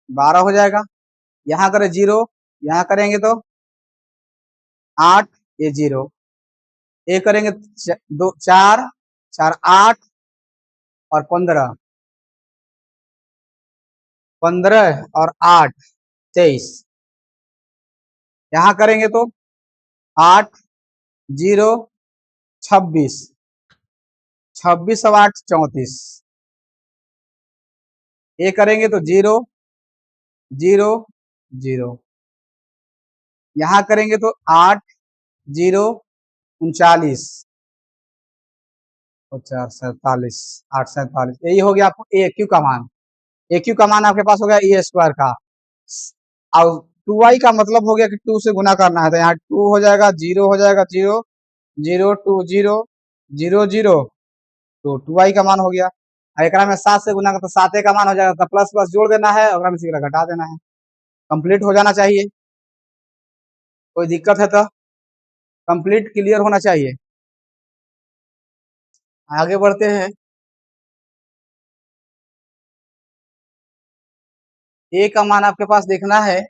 12 हो जाएगा। यहाँ करें 0, यहाँ करेंगे तो 8 ये 0, ये करेंगे 2 4 4 8 और 15 15 और 8 23, यहाँ करेंगे तो 8 0 26 26 और 8 34, ये करेंगे तो 0 0 0, यहाँ करेंगे तो 8 0 39 और 4 47 8 47, यही हो गया आपको ए क्यू का मान। ए क्यू का मान आपके पास हो गया ए स्क्वायर का। और 2y का मतलब हो गया कि 2 से गुना करना है, तो यहाँ 2 हो जाएगा 0 हो जाएगा 0 0 2 0 0 0 तो 2y का मान हो गया। एक में 7 से गुना कर तो 7 का मान हो जाएगा, तो प्लस प्लस जोड़ देना है और घटा देना है। कंप्लीट हो जाना चाहिए। कोई दिक्कत है तो कंप्लीट क्लियर होना चाहिए। आगे बढ़ते हैं। ए का मान आपके पास देखना है।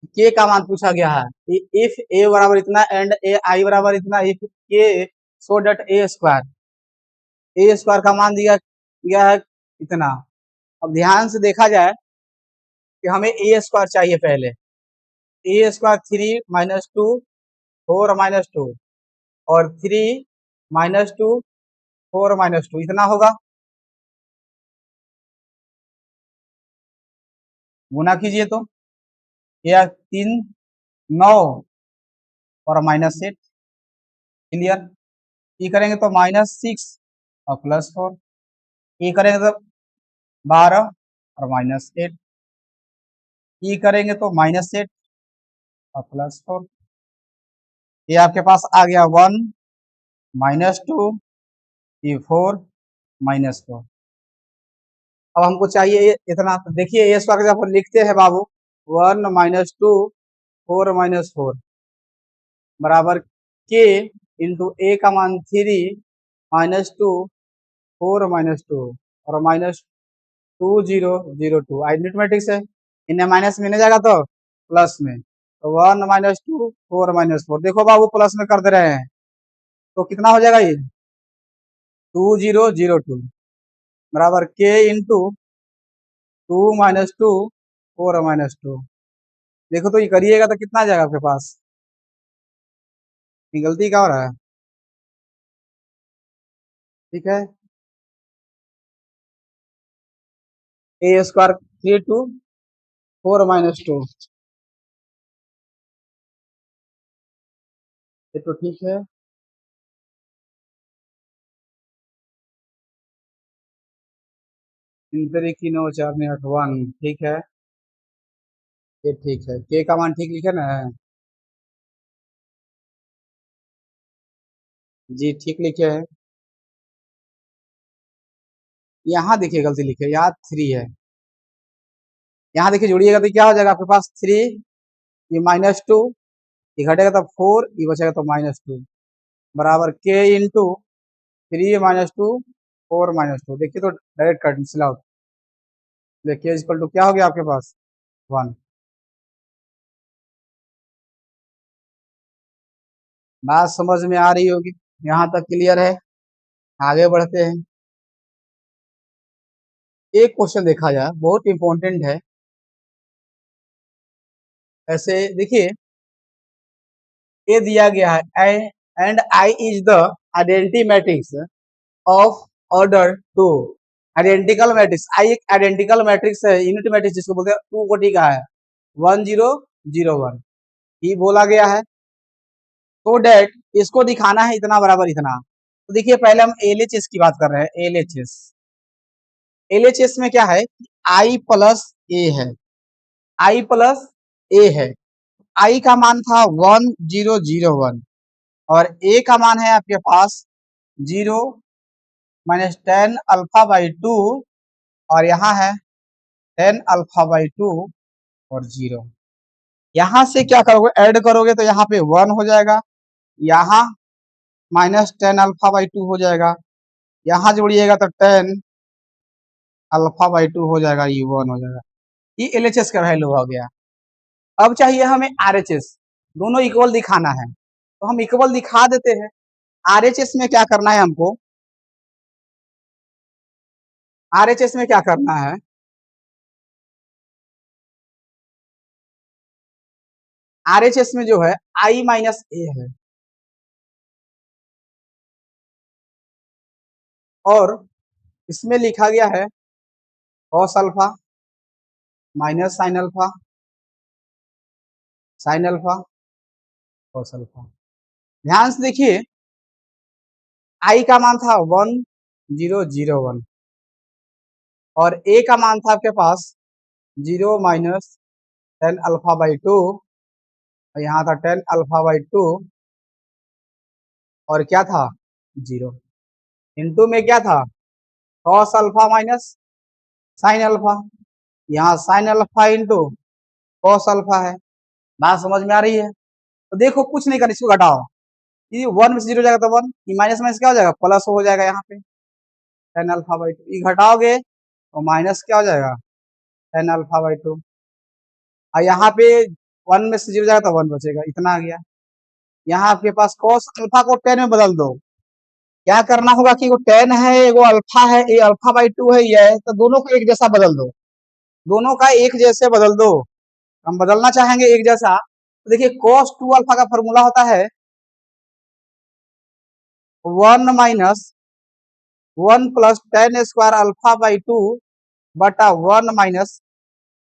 के का मान पूछा गया है। इफ ए बराबर इतना एंड ए आई बराबर इतना, इफ के सो डट ए स्क्वायर का मान दिया गया है इतना। अब ध्यान से देखा जाए कि हमें ए स्क्वायर चाहिए पहले। ए स्क्वायर 3 - 2 4 - 2 और 3 - 2 4 - 2 इतना होगा। गुना कीजिए तो यह 3 9 और -8 क्लियर। ई करेंगे तो -6 और +4। ई करेंगे तो 12 और -8। ई करेंगे तो -8 और +4। ये आपके पास आ गया 1 -2 ये 4 - 4। अब हमको चाहिए इतना, तो देखिए ये स्क्वायर जब लिखते हैं बाबू 1 - 2 4 - 4 बराबर के इंटू ए का मान 3 - 2 4 - 2 और -2002 आइडेंटिमेटिक्स है। इन्हें माइनस में नहीं जाएगा तो प्लस में, तो 1 - 2 4 - 4 देखो बाबू प्लस में कर दे रहे हैं तो कितना हो जाएगा ये 2002 बराबर के इंटू 2 - 2 4 - 2। देखो तो ये करिएगा तो कितना आ जाएगा आपके पास। ये गलती क्या हो रहा है। ठीक है ए स्क्वायर 3 - 2 4 - 2 ये तो ठीक है। 3 3 9 4 9 8 1 ठीक है। ये ठीक है, के का मान ठीक लिखे ना। जी ठीक लिखे है। यहाँ देखिए गलती लिखे, यहाँ 3 है। यहाँ देखिए जोड़िएगा तो क्या हो जाएगा आपके पास 3 ये -2 ये घटेगा तो 4 ये बचेगा तो -2 बराबर के इंटू 3 - 2 4 - 2। देखिए तो डायरेक्ट कैंसिल आउट। देखिए इक्वल टू क्या हो गया आपके पास 1। बात समझ में आ रही होगी, यहाँ तक क्लियर है। आगे बढ़ते हैं। एक क्वेश्चन देखा जाए बहुत इंपॉर्टेंट है। ऐसे देखिए ये दिया गया है and I is the identity matrix of order two. Identical matrix I एक आइडेंटिकल मैट्रिक्स है, यूनिट मैट्रिक्स जिसको बोलते हैं, 2 कोटि का है 1001 ही बोला गया है। तो डेट इसको दिखाना है इतना बराबर इतना। तो देखिए पहले हम एलएचएस की बात कर रहे हैं। एलएचएस एलएचएस में क्या है, आई प्लस ए है, आई प्लस ए है। आई का मान था 1001 और ए का मान है आपके पास 0 - 10 अल्फा/2 और यहाँ है 10 अल्फा/2 और 0। यहाँ से क्या करोगे, ऐड करोगे तो यहाँ पे 1 हो जाएगा, यहाँ -10 अल्फा/2 हो जाएगा, यहाँ जोड़िएगा तो 10 अल्फा/2 हो जाएगा, ये 1 हो जाएगा। ये एलएचएस का वैल्यू हो गया। अब चाहिए हमें आरएचएस, दोनों इक्वल दिखाना है तो हम इक्वल दिखा देते हैं। आरएचएस में क्या करना है हमको, आरएचएस में क्या करना है, आरएचएस में जो है आई माइनस ए है और इसमें लिखा गया है cos alpha minus sine alpha cos alpha. ध्यान से देखिए आई का मान था 1001 और ए का मान था आपके पास 0 - 10 अल्फा/2 और यहाँ था 10 अल्फा/2 और क्या था 0 इंटू में क्या था cos alpha minus sine alpha, यहाँ sine alpha into cos alpha है। बात समझ में आ रही है? तो देखो कुछ नहीं करना, इसको घटाओ। ये 1 में से 0 जाएगा तो 1, ये माइनस माइनस क्या हो जाएगा, प्लस हो जाएगा यहाँ पे tan अल्फा बाई 2। ये घटाओगे तो माइनस क्या हो जाएगा, tan अल्फा बाई 2। और यहाँ पे 1 में से 0 जाएगा तो 1 बचेगा, इतना आ गया। यहाँ आपके पास cos अल्फा को tan में बदल दो। क्या करना होगा कि वो tan है, वो अल्फा है, ये अल्फा बाई 2 है, ये है, तो दोनों को एक जैसा बदल दो। दोनों का एक जैसे बदल दो। हम बदलना चाहेंगे एक जैसा, तो देखिए cos 2 अल्फा का फॉर्मूला होता है 1 minus 1 plus tan square alpha by 2 बटा 1 माइनस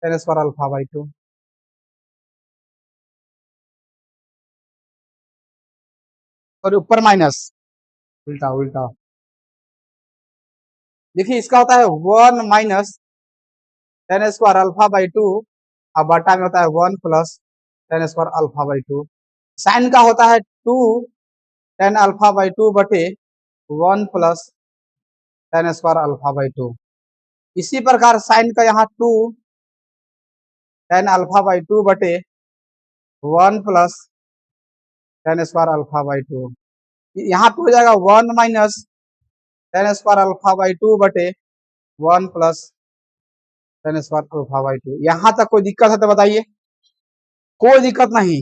tan स्क्वायर अल्फा बाई 2। और ऊपर माइनस, उल्टा उल्टा। देखिए इसका होता है 1 माइनस tan स्क्वायर अल्फा बाई 2 और बटा में होता है 1 plus tan square alpha by 2। Sine का होता है 2 tan अल्फा बाई 2 बटे 1 plus tan square alpha by 2। इसी प्रकार साइन का यहाँ 2 tan अल्फा बाई 2 बटे 1 plus tan square alpha by 2। यहाँ पे हो जाएगा 1 माइनस tan स्क्वायर अल्फा बाई 2 बटे 1 plus tan square alpha by 2। यहाँ तक कोई दिक्कत है तो बताइए? कोई दिक्कत नहीं।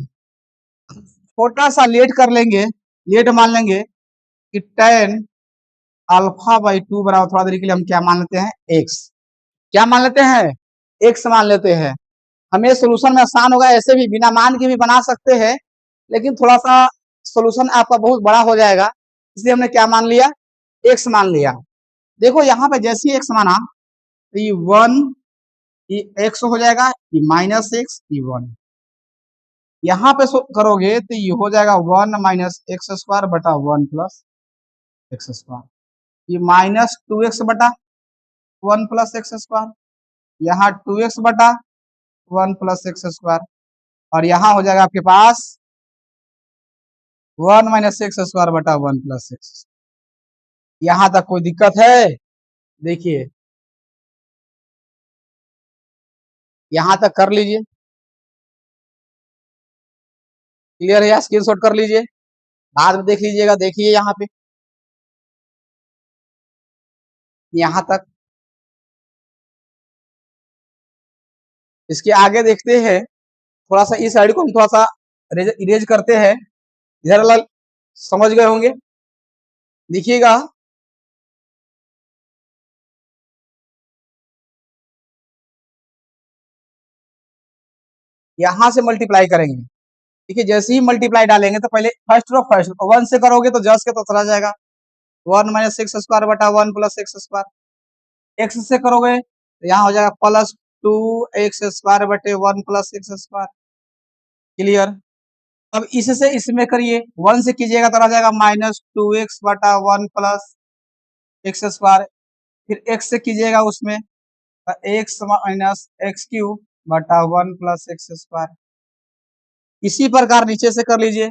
छोटा सा लेट कर लेंगे, लेट मान लेंगे कि tan अल्फा बाई 2 बराबर, थोड़ा देर के लिए हम क्या मान लेते हैं, x। क्या मान लेते हैं, x मान लेते हैं। हमें सोल्यूशन में आसान होगा, ऐसे भी बिना मान के भी बना सकते हैं, लेकिन थोड़ा सा सोल्यूशन आपका बहुत बड़ा हो जाएगा, इसलिए हमने क्या मान लिया, x मान लिया। देखो यहाँ पे जैसे ही x माना तो ये 1, ये x हो जाएगा, ये माइनस x, ये 1। यहाँ पे करोगे तो ये हो जाएगा 1 माइनस एक्स स्क्वायर बटा 1 प्लस एक्स स्क्वायर। ये माइनस 2x बटा 1 प्लस एक्स स्क्वायर, यहाँ 2x बटा 1 प्लस एक्स स्क्वायर, और यहाँ हो जाएगा आपके पास 1 माइनस एक्स स्क्वायर बटा 1 प्लस एक्स। यहाँ तक कोई दिक्कत है? देखिए यहाँ तक कर लीजिए, क्लियर है या स्क्रीनशॉट कर लीजिए, बाद में देख लीजिएगा। देखिए यहाँ पे यहाँ तक। इसके आगे देखते हैं, थोड़ा सा इस साइड को हम थोड़ा सा इरेज करते हैं, इधर वाला समझ गए होंगे। देखिएगा यहाँ से मल्टीप्लाई करेंगे। देखिए जैसे ही मल्टीप्लाई डालेंगे तो पहले फर्स्ट रो फर्स्ट, 1 से करोगे तो जस्ट के तो चला जाएगा, 1 माइनस एक्स स्क्वायर बटा 1 प्लस एक्स स्क्वायर। एक्स से करोगे तो यहाँ हो जाएगा प्लस 2 एक्स स्क्वायर बटे 1 प्लस एक्स स्क्वायर। क्लियर? अब इससे इसमें करिए, 1 से कीजिएगा तो आ जाएगा माइनस 2x बटा 1 प्लस एक्स स्क्वायर। फिर x से कीजिएगा उसमें तो x माइनस एक्स क्यूब बटा 1 प्लस एक्स स्क्वायर। इसी प्रकार नीचे से कर लीजिए,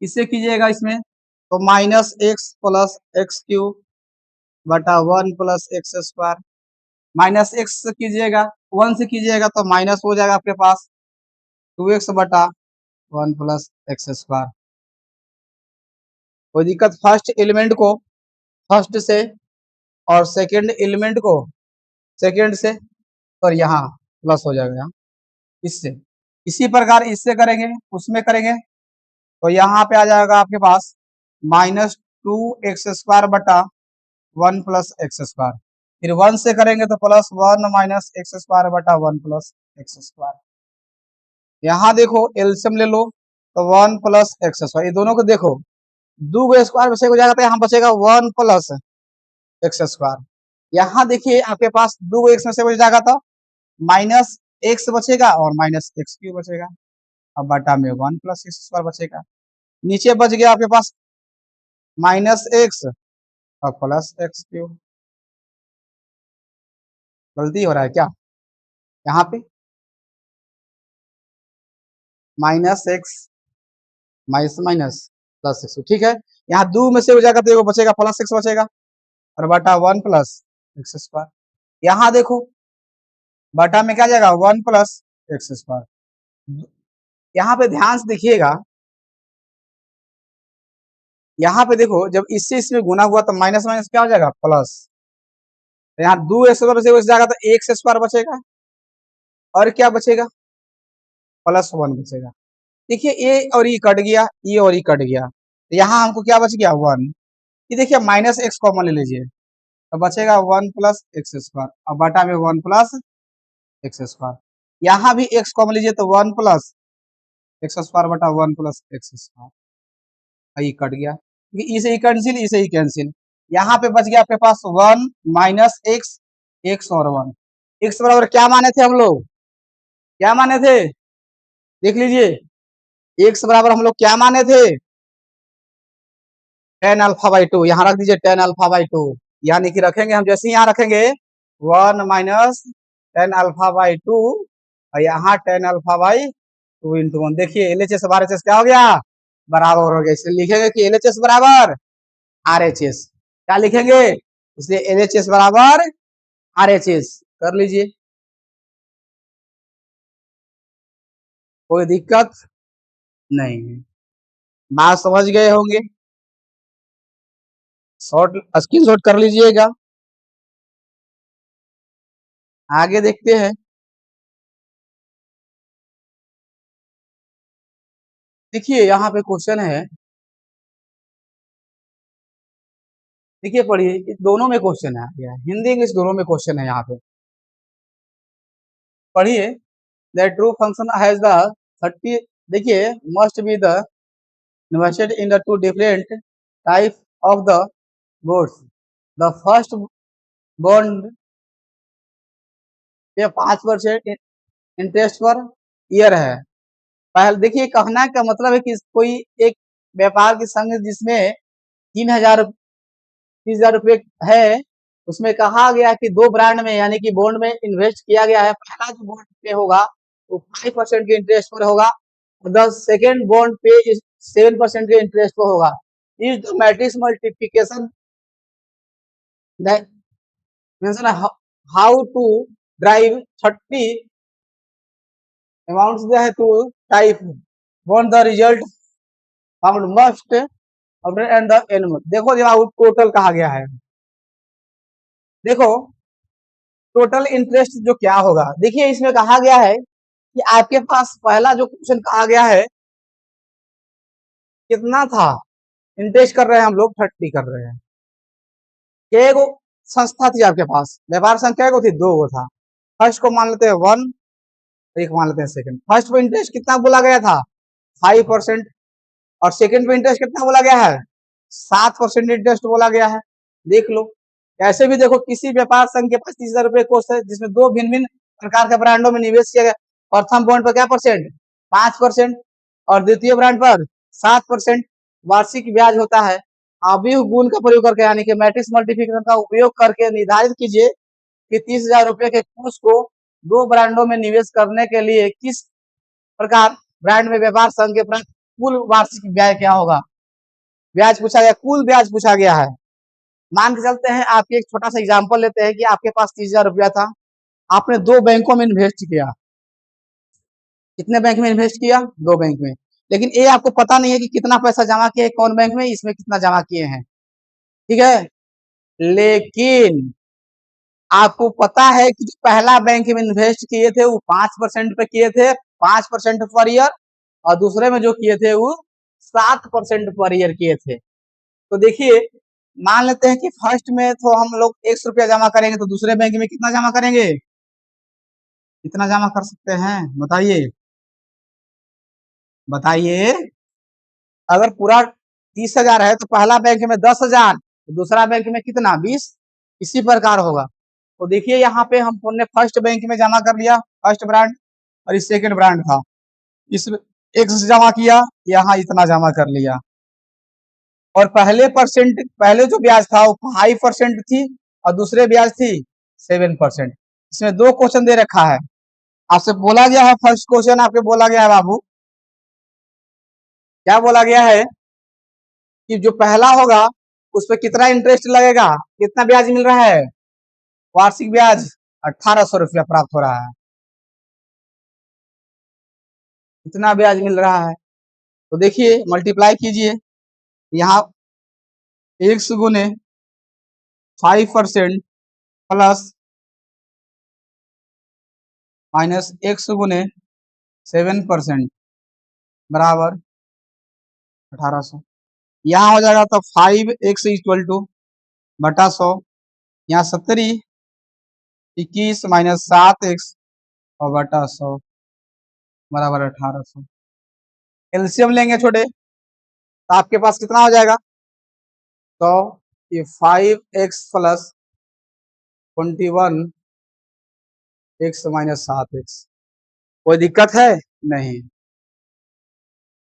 इससे कीजिएगा इसमें तो minus x plus x cube बटा 1 plus x square. Minus x से कीजिएगा, 1 से कीजिएगा तो माइनस हो जाएगा आपके पास 2x बटा 1 प्लस एक्स स्क्वायर। कोई दिक्कत? फर्स्ट एलिमेंट को फर्स्ट से और सेकंड एलिमेंट को सेकंड से, और यहाँ प्लस हो जाएगा यहाँ इससे। इसी प्रकार इससे करेंगे, उसमें करेंगे तो यहाँ पे आ जाएगा आपके पास माइनस 2x स्क्वायर बटा 1 प्लस एक्स स्क्वायर। फिर 1 से करेंगे तो प्लस 1 माइनस एक्स स्क्वायर बटा 1 प्लस एक्स स्क्वायर। यहाँ देखो एलसीएम ले लो तो 1 प्लस एक्स स्क्वायर, ये दोनों को देखो, दो गो स्क्वायर बचेगा, जाएगा तो यहाँ बचेगा 1 प्लस एक्स स्क्वायर। यहाँ देखिए आपके पास दो गो एक्स में से बच जाएगा तो माइनस एक्स बचेगा और माइनस एक्स क्यूब बचेगा, अब बटा में 1 प्लस एक्स स्क्वायर बचेगा। नीचे बच गया आपके पास माइनस एक्स और प्लस एक्स क्यूब। गलती हो रहा है क्या यहाँ पे? Minus x minus minus plus x, ठीक है। यहाँ दो में से हो जाएगा तो एगो बचेगा, प्लस एक्स बचेगा और बटा 1 प्लस एक्स स्क्वायर। यहाँ देखो बटा में क्या जाएगा 1 प्लस एक्स स्क्वायर, यहाँ पे ध्यान से देखिएगा, यहाँ पे देखो जब इससे इसमें गुना हुआ तो माइनस माइनस क्या हो जाएगा, प्लस। तो यहाँ 2 से जाएगा तो x स्क्वायर बचेगा, और क्या बचेगा, +1 बचेगा। देखिए ए और ई कट गया, ई और ई कट गया, तो यहाँ हमको क्या बच गया, 1। ये देखिए माइनस एक्स कॉमन ले लीजिए, तो बचेगा 1 प्लस एक्स स्क्वायर, और बटा में 1 प्लस एक्स स्क्वायर। यहाँ भी एक्स कॉमन लीजिए तो 1 प्लस एक्स स्क्वायर बटा 1 प्लस एक्स स्क्वायर, ई कट गया, क्योंकि ई से ई कैंसिल, ई से ई कैंसिल। यहाँ पे बच गया आपके पास 1 माइनस एक्स, एक्स और 1। एक्स बराबर क्या माने थे हम लोग, क्या माने थे, देख लीजिए, एक्स बराबर हम लोग क्या माने थे, टेन अल्फा बाई टू। यहाँ रख दीजिए टेन अल्फा बाई टू, यानी कि रखेंगे हम, जैसे यहाँ रखेंगे 1 minus tan alpha by two, और यहाँ tan alpha by two into 1। देखिए एलएचएस और आरएचएस क्या हो गया, बराबर हो गया। इसलिए लिखेंगे कि एलएचएस बराबर आरएचएस, क्या लिखेंगे, इसलिए एलएचएस बराबर आरएचएस कर लीजिए, कोई दिक्कत नहीं है। बात समझ गए होंगे, शॉर्ट स्क्रीनशॉट कर लीजिएगा। आगे देखते हैं, देखिए यहाँ पे क्वेश्चन है, देखिए पढ़िए, दोनों में क्वेश्चन है, हिंदी इंग्लिश दोनों में क्वेश्चन है यहाँ पे, पढ़िए। The true function has the 30, देखिए must be the invested in the two different type of the boards. The first bond पे 5% इंटरेस्ट पर ईयर है। पहले देखिए, कहना का मतलब है कि कोई एक व्यापार की संघ जिसमें 30,000 रुपये है, उसमें कहा गया कि दो ब्रांड में यानी कि बॉन्ड में इन्वेस्ट किया गया है। पहला जो बॉन्ड पे होगा वो 5% के इंटरेस्ट पर होगा, द सेकेंड बॉन्ड पे 7% के इंटरेस्ट पर होगा। Is the matrix multiplication mention how to drive 30 amounts है to type bond, the result found must and the annual. देखो जब टोटल कहा गया है, देखो टोटल इंटरेस्ट जो क्या होगा, देखिए इसमें कहा गया है कि आपके पास पहला जो क्वेश्चन कहा गया है कितना था, इंटरेस्ट कर रहे हैं हम लोग 30 कर रहे हैं। एगो संस्था थी आपके पास, व्यापार संख्या को थी, 2 गो था। फर्स्ट को मान लेते हैं 1, एक मान लेते हैं सेकंड। फर्स्ट पे इंटरेस्ट कितना बोला गया था, 5%, और सेकंड पे इंटरेस्ट कितना बोला गया है, 7% इंटरेस्ट बोला गया है। देख लो, ऐसे भी देखो, किसी व्यापार संघ के पास 30,000 रुपए कोर्स है जिसमें दो भिन्न भिन्न प्रकार के ब्रांडों में निवेश किया गया। प्रथम बॉन्ड पर क्या परसेंट, 5%, और द्वितीय ब्रांड पर 7% वार्षिक ब्याज होता है। अभी गुण का प्रयोग करके यानी कि मैट्रिक्स मल्टीप्लिकेशन का उपयोग करके निर्धारित कीजिए कि 30,000 रुपए के कोर्स को दो ब्रांडों में निवेश करने के लिए किस प्रकार ब्रांड में व्यापार संघ के प्राप्त कुल वार्षिक ब्याज क्या होगा। ब्याज पूछा गया, कुल ब्याज पूछा गया है। मान के चलते हैं, आपके एक छोटा सा एग्जांपल लेते हैं कि आपके पास 30,000 रुपया था, आपने दो बैंकों में इन्वेस्ट किया। कितने बैंक में इन्वेस्ट किया, दो बैंक में। लेकिन ये आपको पता नहीं है कि कितना पैसा जमा किया है कौन बैंक में, इसमें कितना जमा किए हैं, ठीक है। लेकिन आपको पता है कि जो पहला बैंक में इन्वेस्ट किए थे वो 5% पे किए थे, 5% पर ईयर, और दूसरे में जो किए थे वो 7% पर ईयर किए थे। तो देखिए, मान लेते हैं कि फर्स्ट में तो हम लोग 100 रुपया जमा करेंगे, तो दूसरे बैंक में कितना जमा करेंगे, कितना जमा कर सकते हैं, बताइए, बताइए। अगर पूरा 30,000 है तो पहला बैंक में 10,000, तो दूसरा बैंक में कितना, 20, इसी प्रकार होगा। तो देखिए यहाँ पे हमने फर्स्ट बैंक में जमा कर लिया, फर्स्ट ब्रांड, और इस सेकंड ब्रांड था, इसमें 1 से जमा किया, यहाँ इतना जमा कर लिया। और पहले जो ब्याज था वो 5% थी, और दूसरे ब्याज थी 7%। इसमें दो क्वेश्चन दे रखा है, आपसे बोला गया है, फर्स्ट क्वेश्चन आपके बोला गया है बाबू, क्या बोला गया है कि जो पहला होगा उस पर कितना इंटरेस्ट लगेगा, कितना ब्याज मिल रहा है, वार्षिक ब्याज 1,800 रुपया प्राप्त हो रहा है। इतना ब्याज मिल रहा है। तो देखिए मल्टीप्लाई कीजिए, यहाँ x गुने 5% प्लस माइनस x गुने 7% बराबर 1800। यहाँ हो जाएगा तो 5x इक्वल टू बटा 100, यहाँ 70 21 माइनस 7x और बटा 100 बराबर 1800। एलसीएम लेंगे छोटे तो आपके पास कितना हो जाएगा, तो ये 5x plus 21x minus 7x, कोई दिक्कत है नहीं।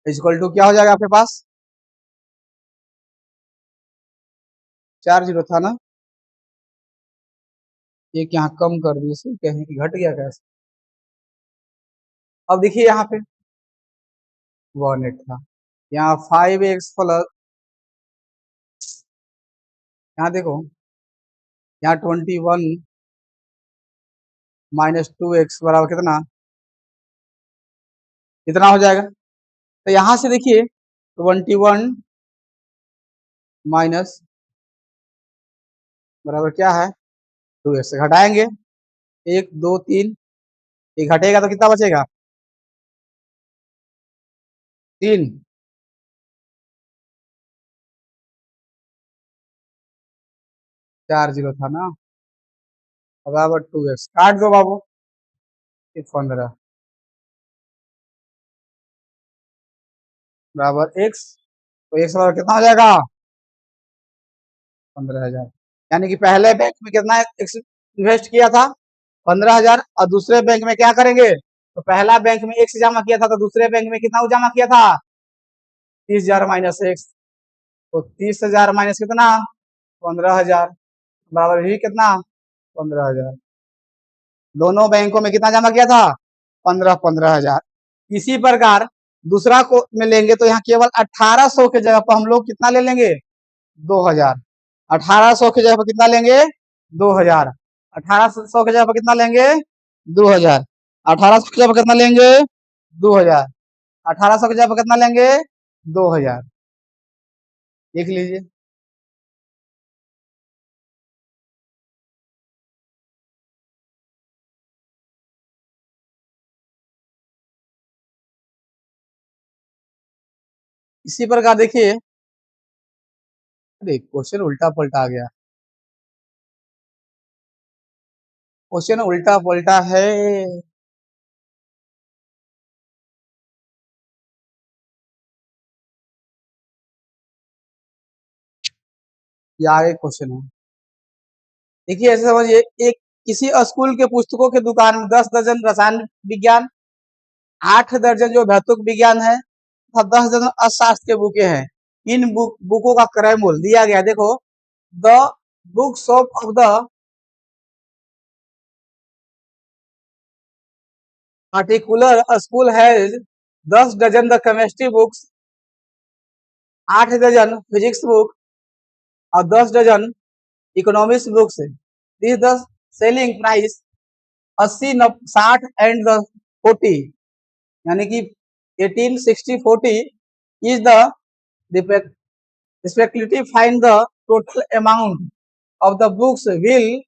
इक्वल टू क्या हो जाएगा आपके पास, 4 जीरो था ना, एक यहाँ कम कर दिए, इसे कहें कि घट गया कैसे। अब देखिए यहाँ पे 1 था, यहाँ 5x प्लस, यहाँ देखो यहाँ 21 माइनस 2x बराबर कितना, कितना हो जाएगा। तो यहाँ से देखिए 21 माइनस बराबर क्या है 2x, घटाएंगे 1 2 3, ये घटेगा तो कितना बचेगा 3, 4 जीरो था ना, बराबर 2x, काट दो बाबू, 15 बराबर x, तो x बराबर कितना हो जाएगा 15,000। यानी कि पहले बैंक में कितना इन्वेस्ट किया था 15,000, और दूसरे बैंक में क्या करेंगे, तो पहला बैंक में x जमा किया था तो दूसरे बैंक में कितना जमा किया था 30,000 माइनस x, तो 30,000 माइनस कितना 15,000 बराबर ही कितना 15,000। दोनों बैंकों में कितना जमा किया था 15,000। इसी प्रकार दूसरा को में लेंगे तो यहाँ केवल 1800 के जगह पर हम लोग कितना ले लेंगे 2,000। 1800 की जगह पर कितना लेंगे 2,000। 1800 की जगह पर कितना लेंगे 2,000। 1800 की जगह पर कितना लेंगे 2,000। 1800 की जगह पर कितना लेंगे 2,000, देख लीजिए। इसी प्रकार देखिए, अरे क्वेश्चन उल्टा पलटा आ गया, क्वेश्चन उल्टा पलटा है। ये आगे क्वेश्चन है, देखिए ऐसे समझिए, एक किसी स्कूल के पुस्तकों की दुकान में 10 दर्जन रसायन विज्ञान, 8 दर्जन जो भौतिक विज्ञान है तथा 10 दर्जन अर्थशास्त्र के बुकें हैं। इन बुकों का क्रय मूल्य दिया गया, देखो the book shop of the particular school has 10 दर्जन द केमिस्ट्री बुक्स, 8 दर्जन फिजिक्स बुक और 10 दर्जन economics books. This the selling price 80 60 and the 40, यानी कि 18 60 40 is the respectively find the total amount of the books will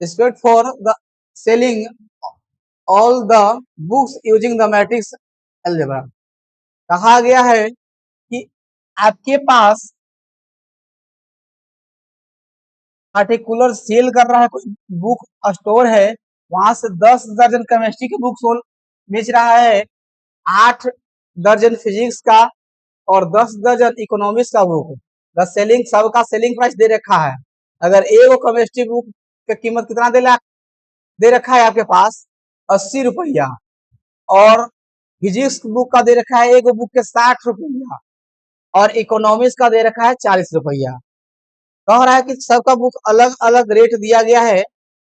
respect for the selling all the books using the matrix algebra। कहा गया है कि आपके पास particular cell कर रहा है, कुछ बुक स्टोर है, वहां से 10 दर्जन केमिस्ट्री के बुक सोल बेच रहा है, 8 दर्जन फिजिक्स का और 10 दर्जन इकोनॉमिक्स का बुक। द सेलिंग, सबका सेलिंग प्राइस दे रखा है। अगर एक केमिस्ट्री बुक की कीमत कितना दे रखा है आपके पास 80 रुपया, और फिजिक्स बुक का दे रखा है एक बुक के 60 रुपया, और इकोनॉमिक्स का दे रखा है 40 रुपया। कह रहा है कि सबका बुक अलग अलग रेट दिया गया है,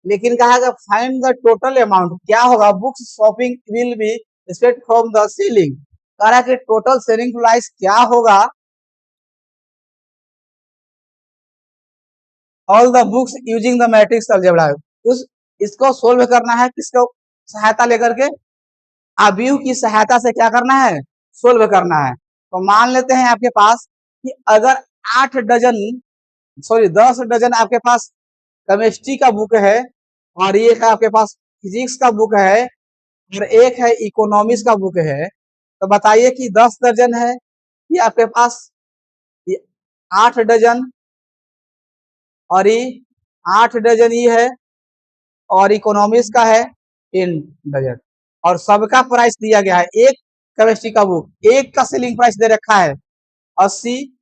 लेकिन कहा है फाइंड द टोटल अमाउंट, क्या होगा books shopping will be respect from the selling. कह रहा है कि टोटल सेलिंग प्राइस क्या होगा all the books using the matrix algebra. उस इसको सोल्व करना है किसको सहायता लेकर के, अवयव की सहायता से क्या करना है, सोल्व करना है। तो मान लेते हैं आपके पास कि अगर 8 डजन सॉरी 10 डजन आपके पास केमिस्ट्री का बुक है और एक है आपके पास फिजिक्स का बुक है और एक है इकोनॉमिक्स का बुक है, तो बताइए कि 10 दर्जन है ये आपके पास 8 डजन और ये 8 डजन ये है और इकोनॉमिक्स का है 10 डजन और सबका प्राइस दिया गया है। एक केमिस्ट्री का बुक एक का सेलिंग प्राइस दे रखा है 80,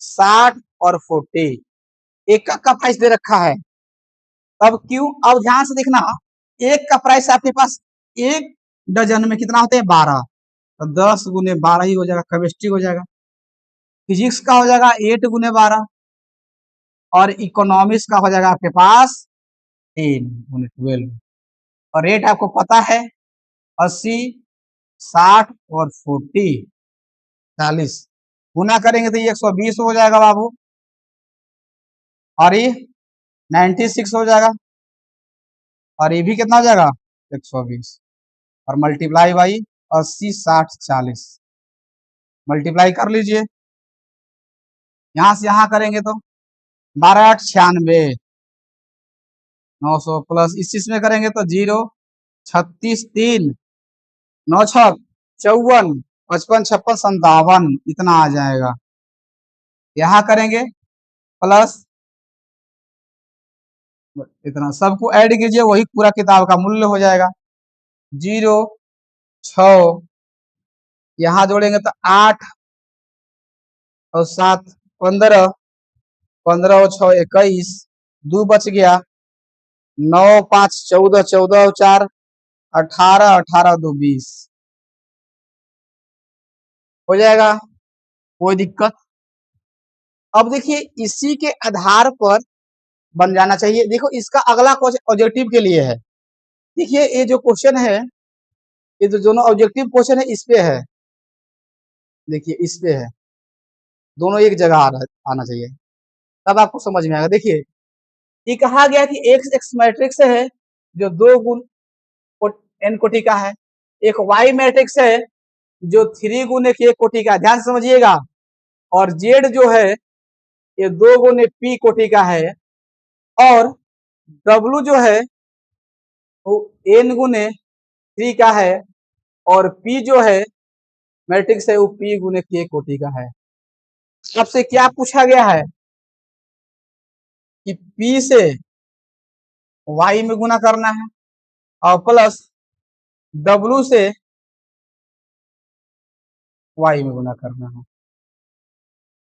60 और 40, एक का प्राइस दे रखा है। अब क्यों, अब ध्यान से देखना, एक का प्राइस आपके पास एक डजन में कितना होते हैं 12, तो 10 गुने 12 ही हो जाएगा, केमिस्ट्री हो जाएगा। फिजिक्स का हो जाएगा 8 गुने 12 और इकोनॉमिक्स का हो जाएगा आपके पास 10 गुने 12 और रेट आपको पता है 80, 60 और 40 गुना करेंगे तो ये 120 हो जाएगा बाबू और ये 96 हो जाएगा और ये भी कितना हो जाएगा 120 और मल्टीप्लाई बाई 80, 60, 40 मल्टीप्लाई कर लीजिए। यहां से यहां करेंगे तो 12 8 96 900 प्लस इस चीज में करेंगे तो 0 36 3 9 6 54 55 56 57 इतना आ जाएगा। यहां करेंगे प्लस इतना, सबको ऐड कीजिए वही पूरा किताब का मूल्य हो जाएगा। 0 6 यहाँ जोड़ेंगे तो 8 और 7 15 15 और 6 21 2 बच गया 9 5 14 14 और 4 18 18 2 20 हो जाएगा, कोई दिक्कत। अब देखिए इसी के आधार पर बन जाना चाहिए। देखो इसका अगला क्वेश्चन ऑब्जेक्टिव के लिए है। देखिए ये जो क्वेश्चन है, ये जो दोनों ऑब्जेक्टिव क्वेश्चन है इस पे है, देखिए इस पे है, दोनों एक जगह आना चाहिए तब आपको समझ में आएगा। देखिए ये कहा गया कि एक्स मैट्रिक्स है जो 2 गुण n कोटि का है, एक y मैट्रिक्स है जो 3 गुने k कोटि का, ध्यान से समझिएगा, और z जो है ये 2 गुने p कोटि का है और w जो है वो n गुने 3 का है और p जो है मैट्रिक्स है वो p गुने k कोटि का है। आपसे क्या पूछा गया है कि p से y में गुना करना है और प्लस w से y में गुना करना है।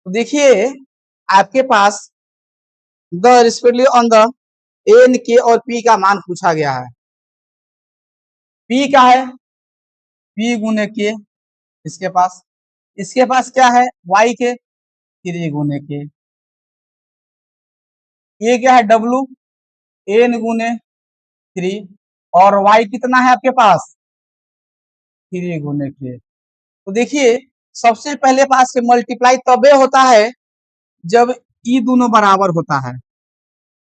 तो देखिए आपके पास the respectively on the N के और पी का मान पूछा गया है। पी का है पी गुने के, इसके पास क्या है वाई के 3 गुने के, ये क्या है डब्लू एन गुने 3 और वाई कितना है आपके पास 3 गुने के। तो देखिए सबसे पहले पास से मल्टीप्लाई तबे होता है जब ई दोनों बराबर होता है,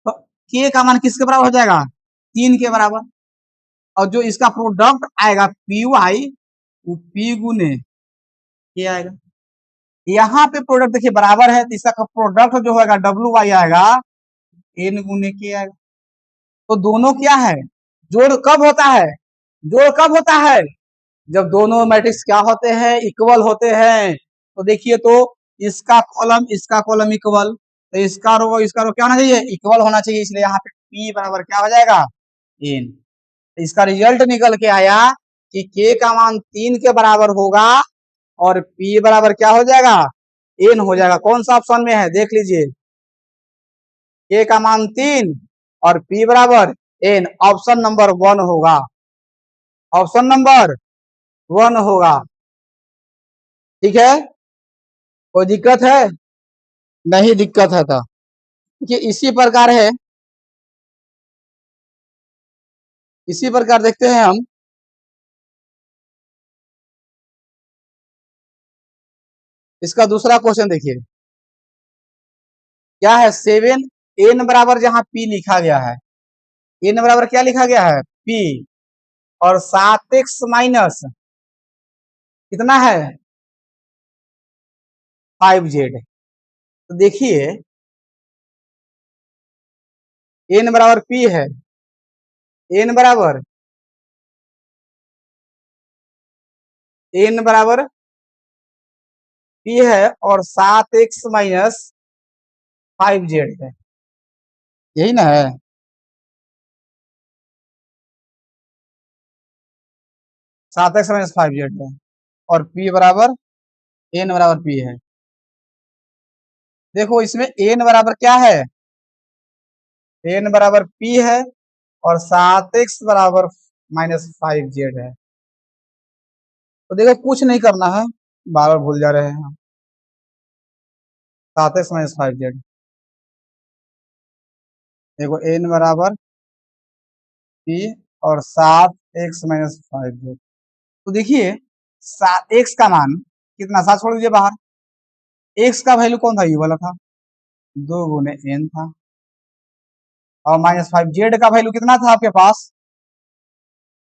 तो के का मान किसके बराबर हो जाएगा 3 के बराबर और जो इसका प्रोडक्ट आएगा पी वाई वो पी गुने के आएगा। यहाँ पे प्रोडक्ट देखिए बराबर है तो इसका प्रोडक्ट जो होगा डब्ल्यू वाई आएगा एन गुने के आएगा। तो दोनों क्या है जोड़ कब होता है, जोड़ कब होता है जब दोनों मैट्रिक्स क्या होते हैं इक्वल होते हैं। तो देखिए तो इसका कॉलम इक्वल, तो इसका रो क्या होना चाहिए इक्वल होना चाहिए, इसलिए यहाँ पे पी बराबर क्या हो जाएगा एन। तो इसका रिजल्ट निकल के आया कि के का मान 3 के बराबर होगा और पी बराबर क्या हो जाएगा एन हो जाएगा। कौन सा ऑप्शन में है देख लीजिए, के का मान 3 और पी बराबर एन, ऑप्शन नंबर 1 होगा, ऑप्शन नंबर 1 होगा। ठीक है, कोई दिक्कत है नहीं, दिक्कत है तो ये इसी प्रकार है, इसी प्रकार देखते हैं हम। इसका दूसरा क्वेश्चन देखिए क्या है 7 एन बराबर जहां पी लिखा गया है, एन बराबर क्या लिखा गया है पी और 7x माइनस कितना है 5z। तो देखिए n बराबर p है, n बराबर p है और 7x माइनस 5z है, यही ना है। 7x माइनस 5z है और p बराबर n बराबर p है। देखो इसमें n बराबर क्या है, n बराबर p है और 7x बराबर माइनस 5z है। तो देखो कुछ नहीं करना है, बार बार भूल जा रहे हैं हम। 7x माइनस 5z, देखो n बराबर p और 7x माइनस 5z। तो देखिए x का मान कितना, 7 छोड़ दीजिए बाहर, x का वैल्यू कौन था, ये वाला था, 2 गुने n था, और माइनस 5z का वैल्यू कितना था आपके पास,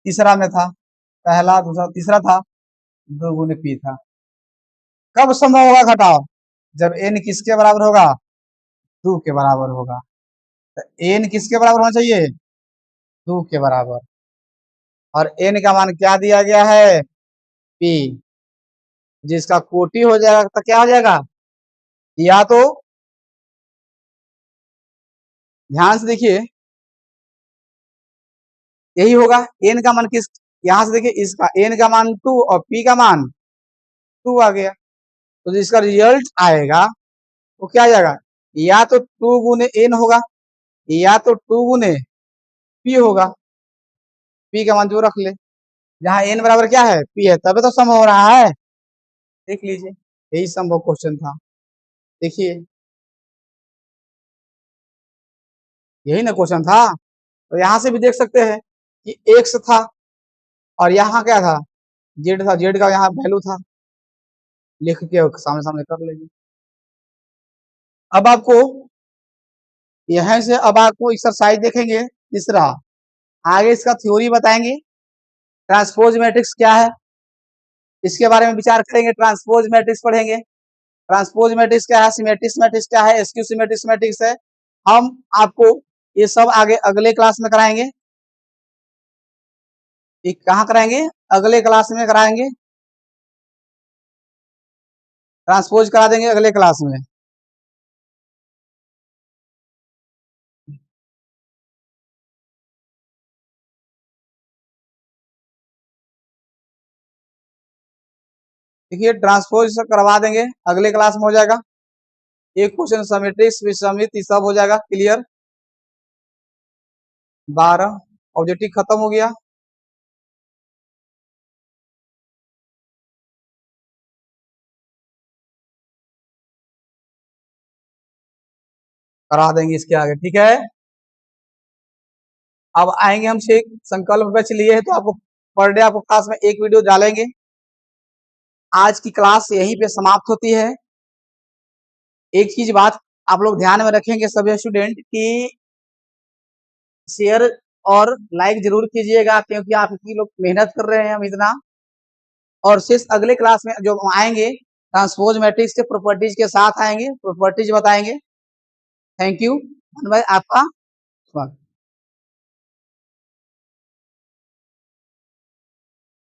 तीसरा में था, पहला दूसरा तीसरा था, 2 गुने p था। कब संभव होगा घटाव, जब n किसके बराबर होगा, 2 के बराबर होगा। तो n किसके बराबर होना चाहिए, 2 के बराबर, और n का मान क्या दिया गया है, p, जिसका कोटि हो जाएगा तो क्या हो जाएगा, या तो ध्यान से देखिए यही होगा, n का मान किस, यहां से देखिए इसका n का मान 2 और p का मान 2 आ गया, तो जिसका रिजल्ट आएगा वो क्या आ जाएगा, या तो 2 गुने n होगा या तो 2 गुने p होगा, p का मान जो रख ले, जहां n बराबर क्या है p है, तभी तो सम हो रहा है। देख लीजिए यही संभव क्वेश्चन था, देखिए यही ना क्वेश्चन था। तो यहां से भी देख सकते हैं कि x था और यहाँ क्या था, z था, z का यहाँ वैल्यू था, लिख के सामने सामने कर लेंगे। अब आपको यहाँ से अब आपको एक्सरसाइज देखेंगे तीसरा, आगे इसका थ्योरी बताएंगे, ट्रांसपोज मैट्रिक्स क्या है इसके बारे में विचार करेंगे, ट्रांसपोज मैट्रिक्स पढ़ेंगे, ट्रांसपोज मैट्रिक्स क्या है, सिमेट्रिक मैट्रिक्स क्या है, एसक्यू सिमेट्रिक मैट्रिक्स है। हम आपको ये सब आगे अगले क्लास में कराएंगे, ये कहाँ कराएंगे, अगले क्लास में कराएंगे, ट्रांसपोज करा देंगे अगले क्लास में। देखिए ट्रांसपोज करवा देंगे, अगले क्लास में हो जाएगा, एक क्वेश्चन समेट्रिक्स विषमित सब हो जाएगा क्लियर। 12 ऑब्जेक्टिव खत्म हो गया। करा देंगे इसके आगे, ठीक है। अब आएंगे हम संकल्प बैच लिए है, तो आपको पर डे आपको क्लास में एक वीडियो डालेंगे। आज की क्लास यहीं पे समाप्त होती है। एक चीज बात आप लोग ध्यान में रखेंगे सभी स्टूडेंट की, शेयर और लाइक जरूर कीजिएगा, क्योंकि आप इतनी लोग मेहनत कर रहे हैं हम इतना। और शेष अगले क्लास में जो आएंगे ट्रांसपोज मैट्रिक्स के प्रॉपर्टीज के साथ आएंगे, प्रॉपर्टीज बताएंगे। थैंक यू भाई, आपका स्वागत।